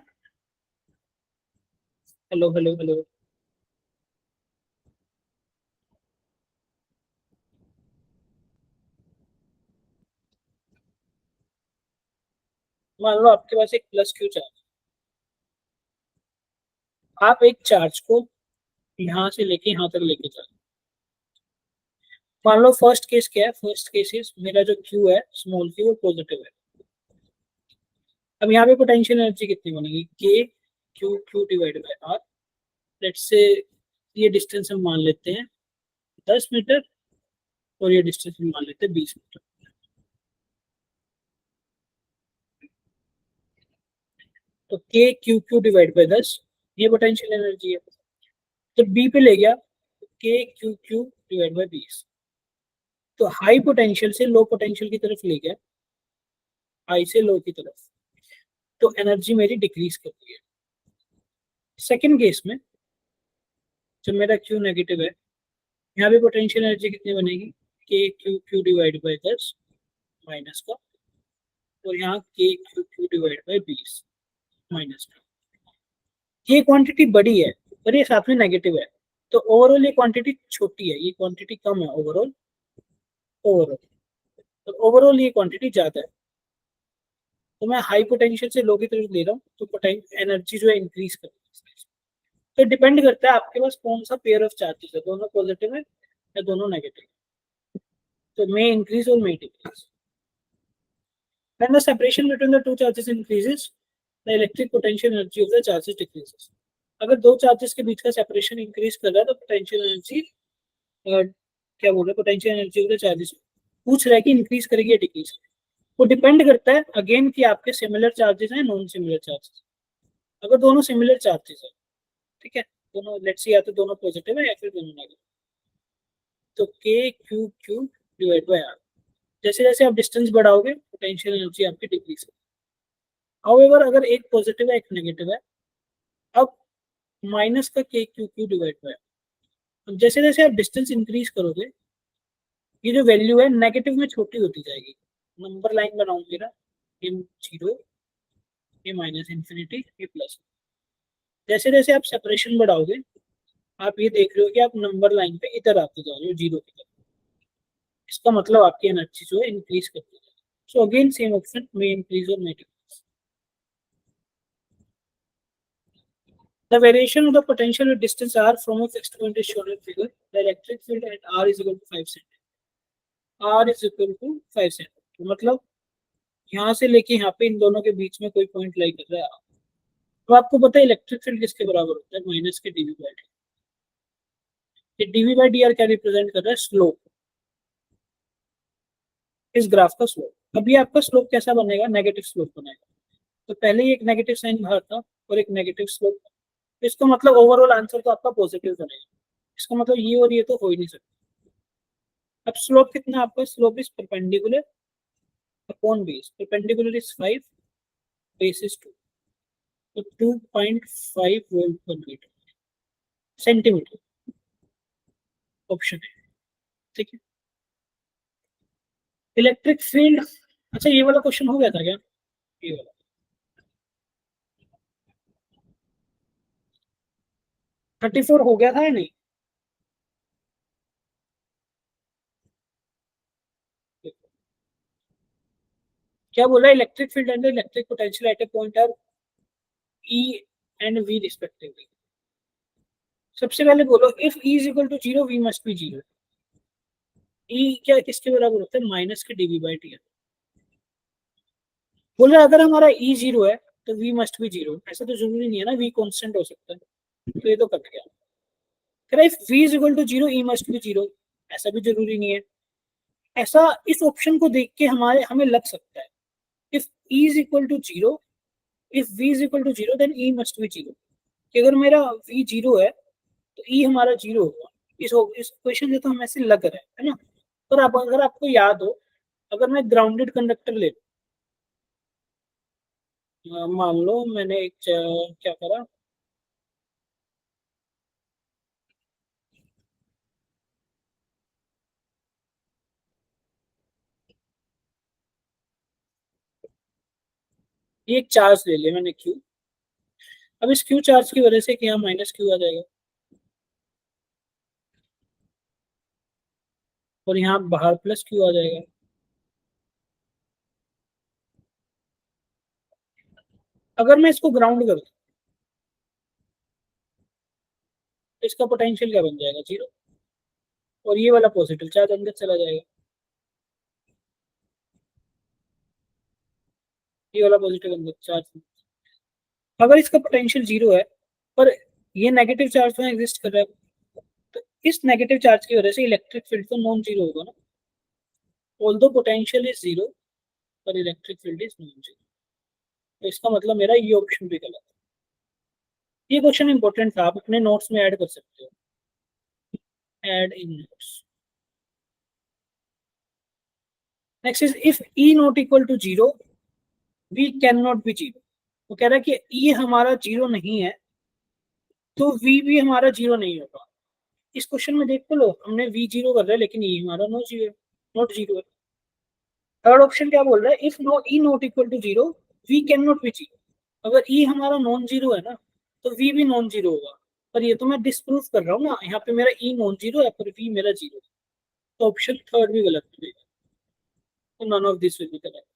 [SPEAKER 1] हेलो हेलो हेलो। मान लो आपके पास एक प्लस क्यू चार्ज, आप एक चार्ज को यहाँ से लेके यहाँ तक लेके जा रहे हैं। मान लो फर्स्ट केस क्या है, फर्स्ट केस इज मेरा जो क्यू है स्मॉल क्यू वो पॉजिटिव है। अब यहाँ पे पोटेंशियल एनर्जी कितनी बनेगी, K Q Q divide by R. Let's say ये डिस्टेंस हम मान लेते हैं 10 मीटर और ये डिस्टेंस हम मान लेते हैं 20 मीटर। तो K Q Q divide bye 10 ये पोटेंशियल एनर्जी है। तो बी पे ले गया के क्यू क्यू डिवाइड बाय 20, तो हाई पोटेंशियल से लो पोटेंशियल की तरफ ले गया, हाई से लो की तरफ, तो एनर्जी मेरी डिक्रीज कर रही है। सेकेंड केस में जब मेरा क्यू नेगेटिव है, यहाँ पे पोटेंशियल एनर्जी कितनी बनेगी, K Q Q divide bye 10 minus का, और यहाँ के Q Q divide bye 20 minus का। ये क्वांटिटी बड़ी है और ये साथ में नेगेटिव है, तो ओवरऑल ये क्वांटिटी छोटी है, ये क्वांटिटी कम है ओवरऑल, ओवरऑल, तो ओवरऑल ये क्वांटिटी ज्यादा है, तो मैं हाई पोटेंशियल से लो की तरफ ले रहा हूँ, तो एनर्जी जो है इंक्रीज कर रही है। तो डिपेंड करता है आपके पास कौन सा पेयर ऑफ चार्जेस है, दोनों पॉजिटिव है या दोनों नेगेटिव, तो मे इंक्रीज और मे decrease. When the separation between the two charges increases, the electric potential energy of the charges decreases. अगर दो चार्जेस के बीच का सेपरेशन इंक्रीज कर रहा है तो पोटेंशियल एनर्जी क्या बोल रहे हैं, potential energy of the charges पूछ रहा है कि इंक्रीज करेगी या डिक्रीज करेगी। वो डिपेंड करता है अगेन कि आपके सिमिलर चार्जेस हैं नॉन सिमिलर चार्जेस। अगर दोनों सिमिलर चार्जेस है, ठीक है, दोनों लेट्स से या तो दोनों पॉजिटिव है या फिर दोनों नेगेटिव, तो K Q Q divide by R. जैसे जैसे आप डिस्टेंस बढ़ाओगे पोटेंशियल एनर्जी आपकी डिक्रीज होगी। हाउएवर अगर एक पॉजिटिव है एक नेगेटिव है, अब माइनस का के क्यू क्यू डिवाइड बाय, अब जैसे जैसे आप डिस्टेंस इंक्रीज करोगे ये जो वैल्यू है नेगेटिव में छोटी होती जाएगी। नंबर लाइन बनाऊंगी ना, ये जीरो, ये माइनस इन्फिनिटी, ये प्लस। जैसे जैसे आप सेपरेशन बढ़ाओगे आप ये देख रहे हो कि आप नंबर लाइन पे इधर आते जा रहे हो जीरो की तरफ, इसका मतलब आपकी एनर्जी जो है इंक्रीज करती है। सो अगेन सेम ऑप्शन में इंक्रीज और मे decrease. The variation of the potential with distance r from a fixed point is shown in figure. The electric field at r is equal to 5 cm. r is equal to 5 cm. तो मतलब यहाँ से लेके यहाँ पे इन दोनों के बीच में कोई पॉइंट लाई कर रहा है। तो आपको पता है इलेक्ट्रिक फील्ड किसके बराबर होता है, माइनस के डीवी बाई डी। ये डीवी बाई डी आर क्या रिप्रेजेंट कर रहा है, स्लोप, इस ग्राफ का स्लोप। अभी आपका स्लोप कैसा बनेगा, नेगेटिव स्लोप बनेगा। तो पहले ही एक नेगेटिव साइन बाहर था और एक नेगेटिव स्लोप, तो इसका मतलब ओवरऑल आंसर तो आपका पॉजिटिव बनेगा। इसका मतलब ये और ये तो हो ही नहीं सकता। अब स्लोप कितना आपका, slope is perpendicular upon base, perpendicular is 5, base is 2, तो 2.5 वोल्ट पर मीटर सेंटीमीटर, ऑप्शन है, ठीक है। इलेक्ट्रिक फील्ड, अच्छा ये वाला क्वेश्चन हो गया था क्या, ये वाला 34 हो गया था या नहीं, क्या बोला, electric field and electric potential at a point are E and V respectively. सबसे पहले बोलो if E is equal to zero V must be zero. E क्या किसके बराबर होता है, माइनस के डीवी बाई टी। बोल रहा है अगर हमारा ई जीरो है तो वी मस्ट बी जीरो, ऐसा तो जरूरी नहीं है ना, वी कांस्टेंट हो सकता है, तो ये तो कट गया। कह रहा है if V is equal to zero E must be zero, ऐसा भी जरूरी नहीं है। ऐसा इस ऑप्शन को देख के हमें लग सकता है if E is equal to zero, if V is equal to zero then E must be zero, कि अगर मेरा वी जीरो है तो ई हमारा जीरो होगा। इस क्वेश्चन से तो हम ऐसे लग रहे है ना। पर आप अगर आपको याद हो, अगर मैं ग्राउंडेड कंडक्टर ले मान लो मैंने एक क्या करा, ये एक चार्ज ले लिया मैंने क्यू। अब इस क्यू चार्ज की वजह से कि यहाँ माइनस क्यू आ जाएगा और यहाँ बाहर प्लस क्यू आ जाएगा। अगर मैं इसको ग्राउंड कर दूं तो इसका पोटेंशियल क्या बन जाएगा, जीरो, और ये वाला पॉजिटिव चार्ज अंदर चला जाएगा, ये वाला पॉजिटिव अंदर चार्ज। अगर इसका पोटेंशियल जीरो है पर ये नेगेटिव चार्ज तो एग्जिस्ट कर रहा है, तो इस नेगेटिव चार्ज की वजह से इलेक्ट्रिक फील्ड तो नॉन जीरो होगा ना, ऑल्दो पोटेंशियल इज जीरो पर electric field is non zero, तो इसका मतलब मेरा ये ऑप्शन भी गलत है। ये क्वेश्चन इंपॉर्टेंट था, आप अपने नोट्स में ऐड कर सकते हो, add in notes. Next is if E not equal to zero V can not be zero. वो कह रहा है कि ई हमारा जीरो नहीं है तो वी भी हमारा जीरो नहीं होगा। इस क्वेश्चन में देख तो लो, हमने वी जीरो कर रहा है लेकिन ई हमारा नो जीरो, नॉट जीरो है। थर्ड ऑप्शन क्या बोल रहा है, if no E not equal to zero V can not be zero. अगर ई हमारा नॉन जीरो है ना तो वी भी नॉन जीरो होगा, पर ये तो मैं डिस्प्रूव कर रहा हूँ ना, यहाँ पे मेरा ई नॉन जीरो है पर वी मेरा जीरो है। तो ऑप्शन थर्ड भी गलत है, तो none of this will be correct.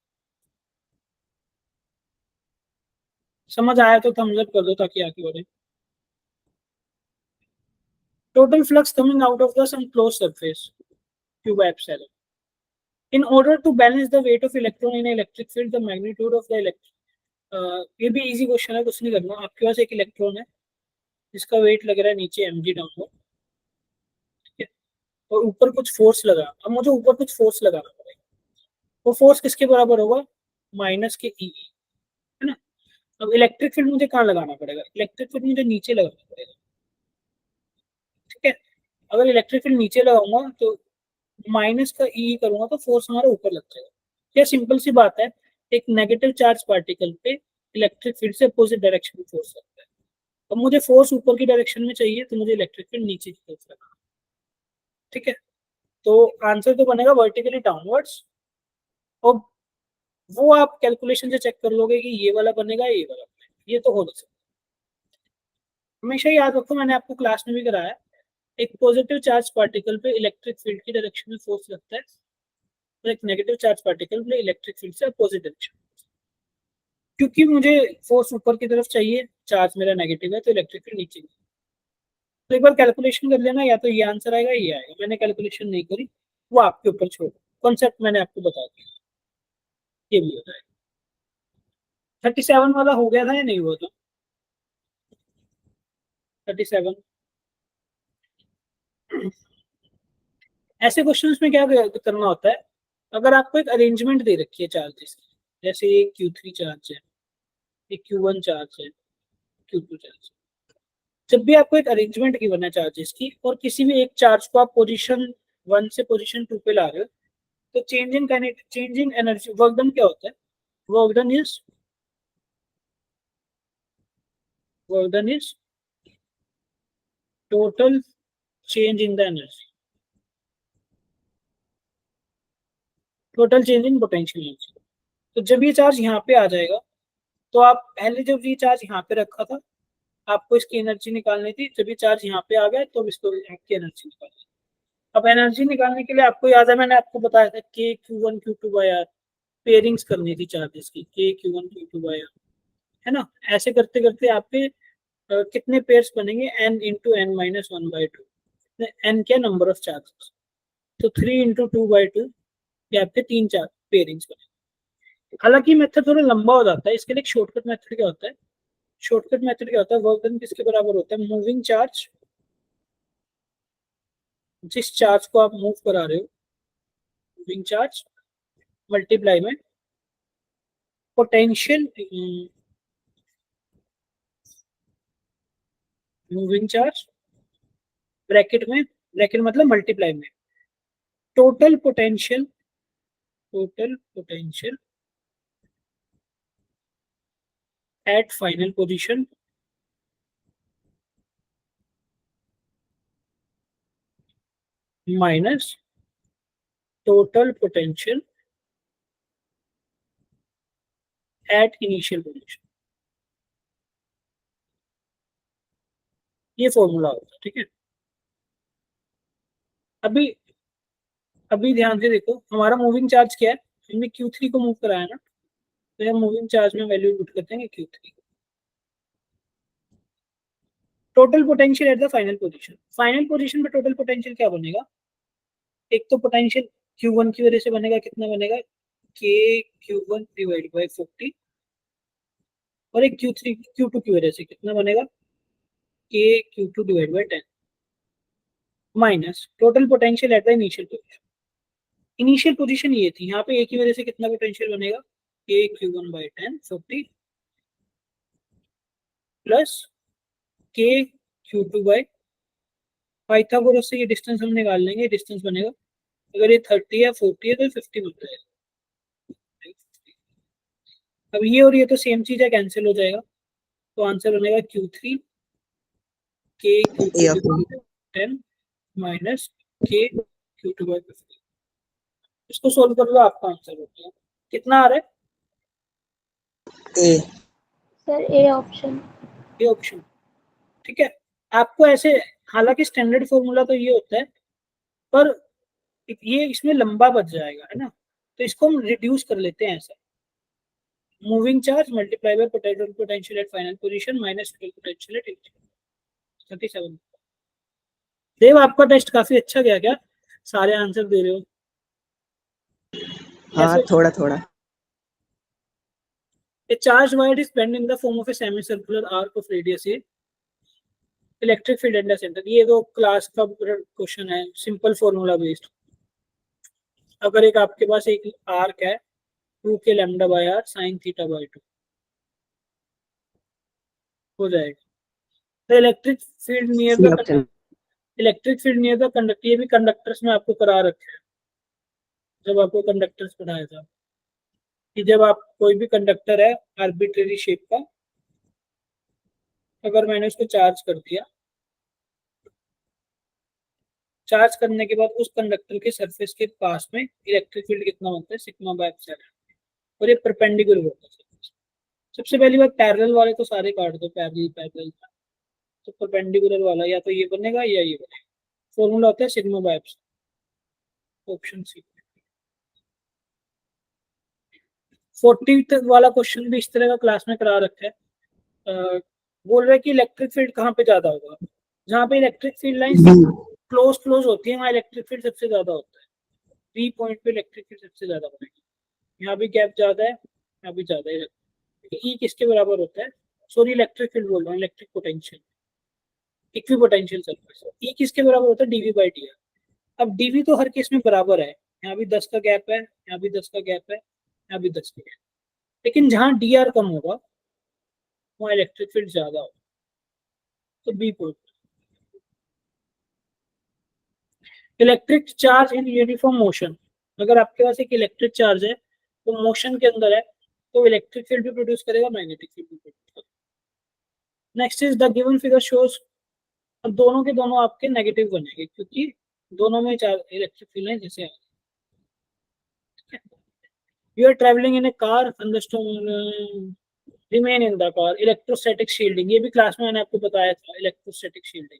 [SPEAKER 1] समझ आया तो थम्स अप कर दो ताकि आगे बढ़े। Total flux coming out of the some close surface q by epsilon. In order to balance the weight of electron in an electric field, the magnitude of the ये भी इजी क्वेश्चन है, कुछ नहीं करना। आपके पास एक इलेक्ट्रॉन है जिसका वेट लग रहा है नीचे mg डाउनवर्ड, ठीक है, और ऊपर कुछ फोर्स लगा। अब मुझे ऊपर कुछ फोर्स लगाना पड़ेगा। वो फोर्स किसके बराबर होगा? माइनस के ई, है ना। अब इलेक्ट्रिक फील्ड मुझे कहाँ लगाना पड़ेगा? इलेक्ट्रिक फील्ड मुझे नीचे लगाना पड़ेगा, ठीक है। अगर इलेक्ट्रिक फील्ड नीचे लगाऊंगा तो माइनस का ई करूंगा तो फोर्स हमारा ऊपर लग जाएगा। क्या सिंपल सी बात है, एक नेगेटिव चार्ज पार्टिकल पे इलेक्ट्रिक फील्ड से अपोजिट डायरेक्शन में फोर्स लगता है। अब मुझे फोर्स ऊपर की डायरेक्शन में चाहिए तो मुझे इलेक्ट्रिक फील्ड नीचे की तरफ लगाना, ठीक है। तो आंसर तो बनेगा वर्टिकली डाउनवर्ड्स, और वो आप कैलकुलेशन से चेक कर लोगे कि ये वाला बनेगा ये वाला बनेगा, ये तो हो नहीं सकता। हमेशा याद रखो, मैंने आपको क्लास में भी कराया, एक पॉजिटिव चार्ज पार्टिकल पे इलेक्ट्रिक फील्ड की डायरेक्शन में फोर्स लगता है और एक नेगेटिव चार्ज पार्टिकल पे इलेक्ट्रिक फील्ड से अपोजिट डायरेक्शन। क्योंकि मुझे फोर्स ऊपर की तरफ चाहिए, चार्ज मेरा नेगेटिव है, तो इलेक्ट्रिक फील्ड नीचे। तो एक बार कैलकुलेशन कर लेना, या तो ये आंसर आएगा ये आएगा। मैंने कैलकुलेशन नहीं करी, वो आपके ऊपर छोड़, कॉन्सेप्ट मैंने आपको बता दिया, ये भी हो जाएगा। 37 वाला हो गया था या नहीं हुआ था? 37 ऐसे क्वेश्चंस में क्या करना होता है, अगर आपको एक अरेंजमेंट दे रखी है चार्जेस की, जैसे ये Q3 चार्ज है, ये Q1 चार्ज है, Q2 चार्ज है। जब भी आपको एक अरेंजमेंट गिवन है चार्जेस की, और किसी भी एक चार्ज को आप पोजीशन 1 से पोजीशन 2 पे ला रहे हो, तो change in energy work done क्या होता है? Work done is total change in the energy, total change in potential energy. तो जब ये चार्ज यहाँ पे आ जाएगा, तो आप पहले जब ये चार्ज यहाँ पे रखा था, आपको इसकी एनर्जी निकालनी थी। जब ये चार्ज यहाँ पे आ गया तो इसको आपकी एनर्जी निकालनी। अब एनर्जी निकालने के लिए आपको याद है, मैंने आपको बताया था के Q1 Q2 bye are, pairings करनी थी चार्जेस की, के Q1 Q2 बाय आर, है ना। ऐसे करते करते आपके कितने पेयर्स बनेंगे? n into N minus one by two. n क्या? Number of charges. तो 3 इंटू टू बाई टू, ये आपके 3 चार पेयरिंग्स बनेंगे। हालांकि मेथड थोड़ा लंबा हो जाता है, इसके लिए एक शॉर्टकट मेथड क्या होता है? शॉर्टकट मेथड क्या होता है? वर्क डन किसके बराबर होता है? मूविंग चार्ज, जिस चार्ज को आप मूव करा रहे हो, मूविंग चार्ज मल्टीप्लाई में पोटेंशियल, मूविंग चार्ज ब्रैकेट में, ब्रैकेट मतलब मल्टीप्लाई में total potential, total potential at final position minus total potential at initial position. ये फॉर्मूला होता है, ठीक है। अभी अभी ध्यान से देखो, हमारा मूविंग चार्ज क्या है? हमने Q3 को मूव कराया ना, तो हम मूविंग चार्ज में वैल्यू पुट करते हैं Q3। Total potential at the final position, final position पे टोटल पोटेंशियल क्या बनेगा? एक तो पोटेंशियल Q1 की वजह से बनेगा, कितना बनेगा? के Q1 डिवाइड बाई 40, और एक Q3 Q2 की वजह से कितना बनेगा? के Q2 divide by 10 minus total potential at the initial position. Initial position ये थी, यहाँ पे एक की वजह से कितना पोटेंशियल बनेगा? के Q1 बाई 10 40 प्लस के Q2 बाई, पाइथागोरस से ये डिस्टेंस हम निकाल लेंगे, डिस्टेंस बनेगा, अगर ये 30 है 40 है तो 50 बन जाएगा। अब ये और ये तो सेम चीज है, कैंसिल हो जाएगा, तो आंसर बनेगा Q3 के Q2 10 माइनस के Q2 बाई 50। इसको सोल्व कर लो, आपका आंसर हो गया। कितना आ रहा है?
[SPEAKER 3] ए
[SPEAKER 2] सर ए ऑप्शन।
[SPEAKER 1] ये ऑप्शन, ठीक है। आपको ऐसे, हालांकि स्टैंडर्ड फॉर्मूला तो ये होता है, पर ये इसमें लंबा बच जाएगा, है ना, तो इसको हम रिड्यूस कर लेते हैं ऐसा, moving charge multiply by potential at final position minus potential at 37। देव, आपका टेस्ट काफी अच्छा गया क्या? सारे आंसर दे रहे हो
[SPEAKER 3] हाँ
[SPEAKER 1] कैसे?
[SPEAKER 3] थोड़ा थोड़ा।
[SPEAKER 1] A charged wire is bent in the form of a semicircular arc of radius a. Electric field at the centre, ये तो क्लास का क्वेश्चन है, सिंपल फॉर्मूला बेस्ड। अगर एक आपके पास एक आर्क है 2k lambda by R sine theta by 2 हो जाएगा। तो electric field near
[SPEAKER 3] C
[SPEAKER 1] the
[SPEAKER 3] option.
[SPEAKER 1] Electric field near the conductor, ये भी कंडक्टर्स में आपको करा रखे हैं जब आपको कंडक्टर्स पढ़ाया था कि जब आप कोई भी कंडक्टर है आर्बिट्रेरी शेप का, अगर मैंने उसको चार्ज कर दिया, चार्ज करने के बाद उस कंडक्टर के सरफेस के पास में इलेक्ट्रिक फील्ड कितना होता है, सिग्मा बाय एप्सिलॉन, और ये परपेंडिकुलर होता है। सबसे पहली बात, पैरेलल वाले तो सारे काट दो, पैरेलल पैरेलल, तो परपेंडिकुलर वाला या तो ये बनेगा या ये बनेगा। फॉर्मूला होता है sigma by epsilon, option C. 40 वाला क्वेश्चन भी इस तरह का क्लास में करा रखा है। बोल रहे कि इलेक्ट्रिक फील्ड कहाँ पे ज्यादा होगा, जहाँ पे electric field lines close close होती है वहाँ इलेक्ट्रिक फील्ड सबसे ज्यादा होता है। 3 पॉइंट पे इलेक्ट्रिक फील्ड सबसे ज्यादा बनेगी। यहाँ भी गैप ज्यादा है, यहाँ भी ज्यादा है। ई किसके बराबर होता है, सॉरी इलेक्ट्रिक फील्ड बोल रहा हूँ, electric potential, equipotential surface. E किसके बराबर होता है, डीवी बाई डी आर। अब डीवी तो हर केस में बराबर है, यहाँ भी 10 का गैप है, यहाँ भी 10 का गैप है, यहाँ भी 10 का गैप, लेकिन जहाँ डी आर कम होगा वहाँ इलेक्ट्रिक फील्ड ज्यादा होगा, तो B point. Electric charge in uniform motion, अगर आपके पास एक इलेक्ट्रिक चार्ज है तो मोशन के अंदर है, तो इलेक्ट्रिक फील्ड भी प्रोड्यूस करेगा, मैग्नेटिक फील्ड भी प्रोड्यूस करेगा। Next is the given figure shows, और दोनों के दोनों आपके नेगेटिव बनेंगे क्योंकि दोनों में चार इलेक्ट्रिक फील्ड है जैसे। You are travelling in a car, remain in the car, electrostatic shielding, ये भी क्लास में मैंने आपको बताया था, इलेक्ट्रोस्टैटिक शील्डिंग।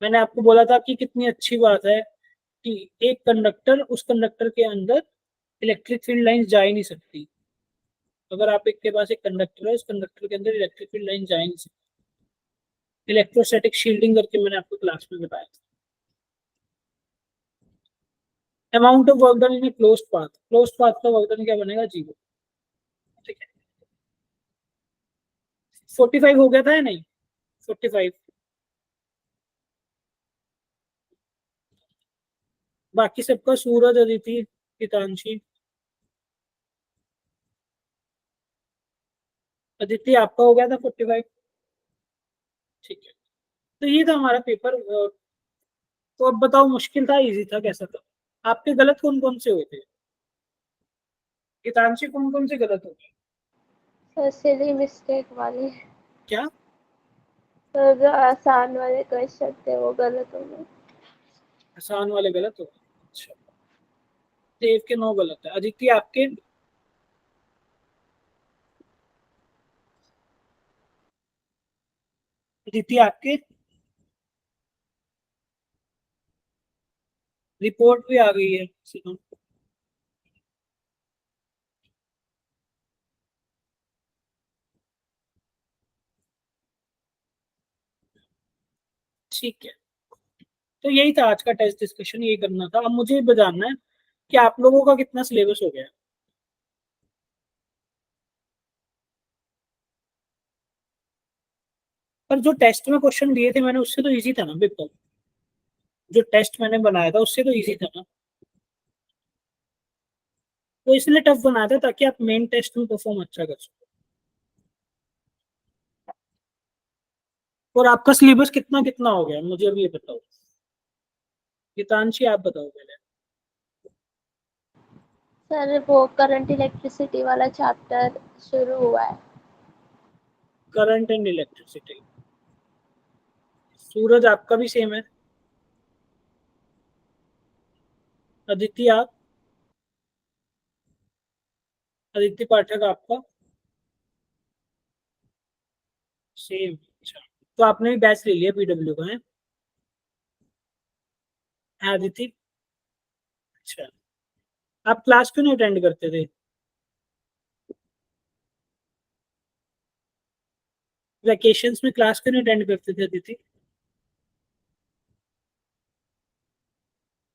[SPEAKER 1] मैंने आपको बोला था कि कितनी अच्छी बात है कि एक कंडक्टर, उस कंडक्टर के अंदर इलेक्ट्रिक फील्ड लाइन जा ही नहीं सकती। अगर आप एक के पास एक कंडक्टर है, उस कंडक्टर के अंदर इलेक्ट्रिक फील्ड लाइन जा ही नहीं सकती। इलेक्ट्रोस्टैटिक शील्डिंग करके मैंने आपको क्लास में बताया था। Amount of work done in a closed path, closed path का वर्क डन क्या बनेगा, 0। ठीक है, 45 हो गया था या नहीं, 45। बाकी सबका सूरज, अदिति, हितांशी, अदिति आपका हो गया था 45। ठीक है, तो ये था हमारा पेपर। तो अब बताओ, मुश्किल था, इजी था, कैसा था? आपके गलत कौन कौन से हुए थे? हितांशी कौन कौन से गलत हो गए?
[SPEAKER 2] सर सिली मिस्टेक वाले,
[SPEAKER 1] क्या?
[SPEAKER 2] तो जो आसान वाले क्वेश्चन थे वो गलत हो गए।
[SPEAKER 1] आसान वाले गलत हो गए, अच्छा। देव के 9 गलत है, अदिति आपके? अदिति आपके? रिपोर्ट भी आ गई है, सुनो। ठीक है, तो यही था आज का टेस्ट डिस्कशन, यही करना था। अब मुझे ये बताना है कि आप लोगों का कितना सिलेबस हो गया। पर जो टेस्ट में क्वेश्चन दिए थे मैंने, उससे तो इजी था ना पेपर, जो टेस्ट मैंने बनाया था उससे तो इजी था ना, तो इसलिए टफ बनाया था ताकि आप मेन टेस्ट में परफॉर्म अच्छा कर सको। और आपका सिलेबस कितना कितना हो गया मुझे अभी ये बताओ। गीतांशी आप बताओ पहले।
[SPEAKER 2] सर वो करंट इलेक्ट्रिसिटी वाला चैप्टर शुरू हुआ है।
[SPEAKER 1] करंट एंड इलेक्ट्रिसिटी, सूरज आपका भी सेम है। अदिति आप? आदित्य पाठक आपका सेम, अच्छा। तो आपने भी बैच ले लिया पीडब्ल्यू का है? है अदिति? अच्छा, आप क्लास क्यों नहीं अटेंड करते थे? वैकेशंस में क्लास क्यों नहीं अटेंड करते थे अदिति?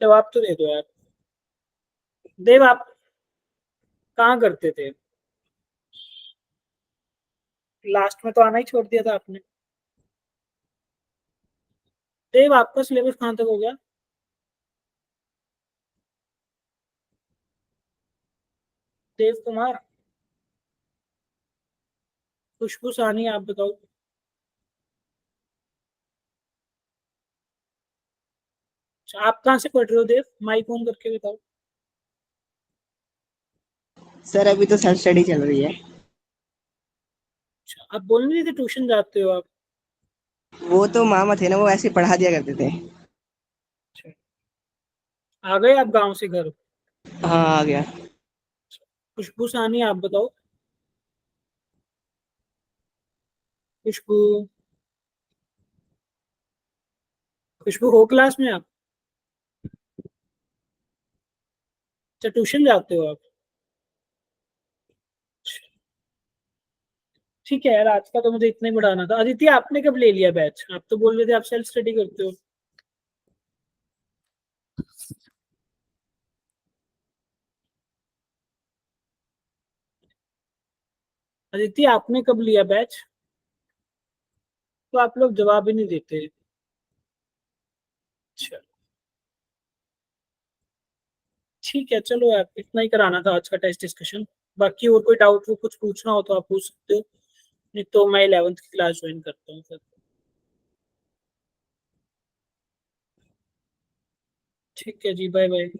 [SPEAKER 1] जवाब तो दे दो यार। देव, आप कहाँ करते थे? लास्ट में तो आना ही छोड़ दिया था आपने। देव, आपका सिलेबस कहाँ तक हो गया? देव कुमार, खुशबू सानी, आप बताओ। अच्छा, आप कहाँ से पढ़ रहे हो देव? माइक ऑन करके बताओ।
[SPEAKER 3] सर अभी तो सेल्फ स्टडी चल रही है।
[SPEAKER 1] अच्छा, आप बोल नहीं थे ट्यूशन जाते हो आप?
[SPEAKER 3] वो तो मामा थे ना, वो ऐसे पढ़ा दिया करते थे।
[SPEAKER 1] अच्छा, आ गए आप गांव से घर?
[SPEAKER 3] हाँ आ गया।
[SPEAKER 1] खुशबू सानी, आप बताओ। खुशबू, खुशबू हो क्लास में आप? अच्छा, ट्यूशन जाते हो आप? ठीक है यार, आज का तो मुझे इतना ही बढ़ाना था। अदिति, आपने कब ले लिया बैच? आप तो बोल रहे थे आप सेल्फ स्टडी करते हो। अदिति, आपने कब लिया बैच? तो आप लोग जवाब ही नहीं देते। अच्छा, ठीक है, चलो यार, इतना ही कराना था आज का टेस्ट डिस्कशन। बाकी और कोई डाउट हो, कुछ पूछना हो तो आप पूछ सकते हो, नहीं तो मैं 11th की क्लास ज्वाइन करता हूँ फिर। ठीक है जी, बाय बाय।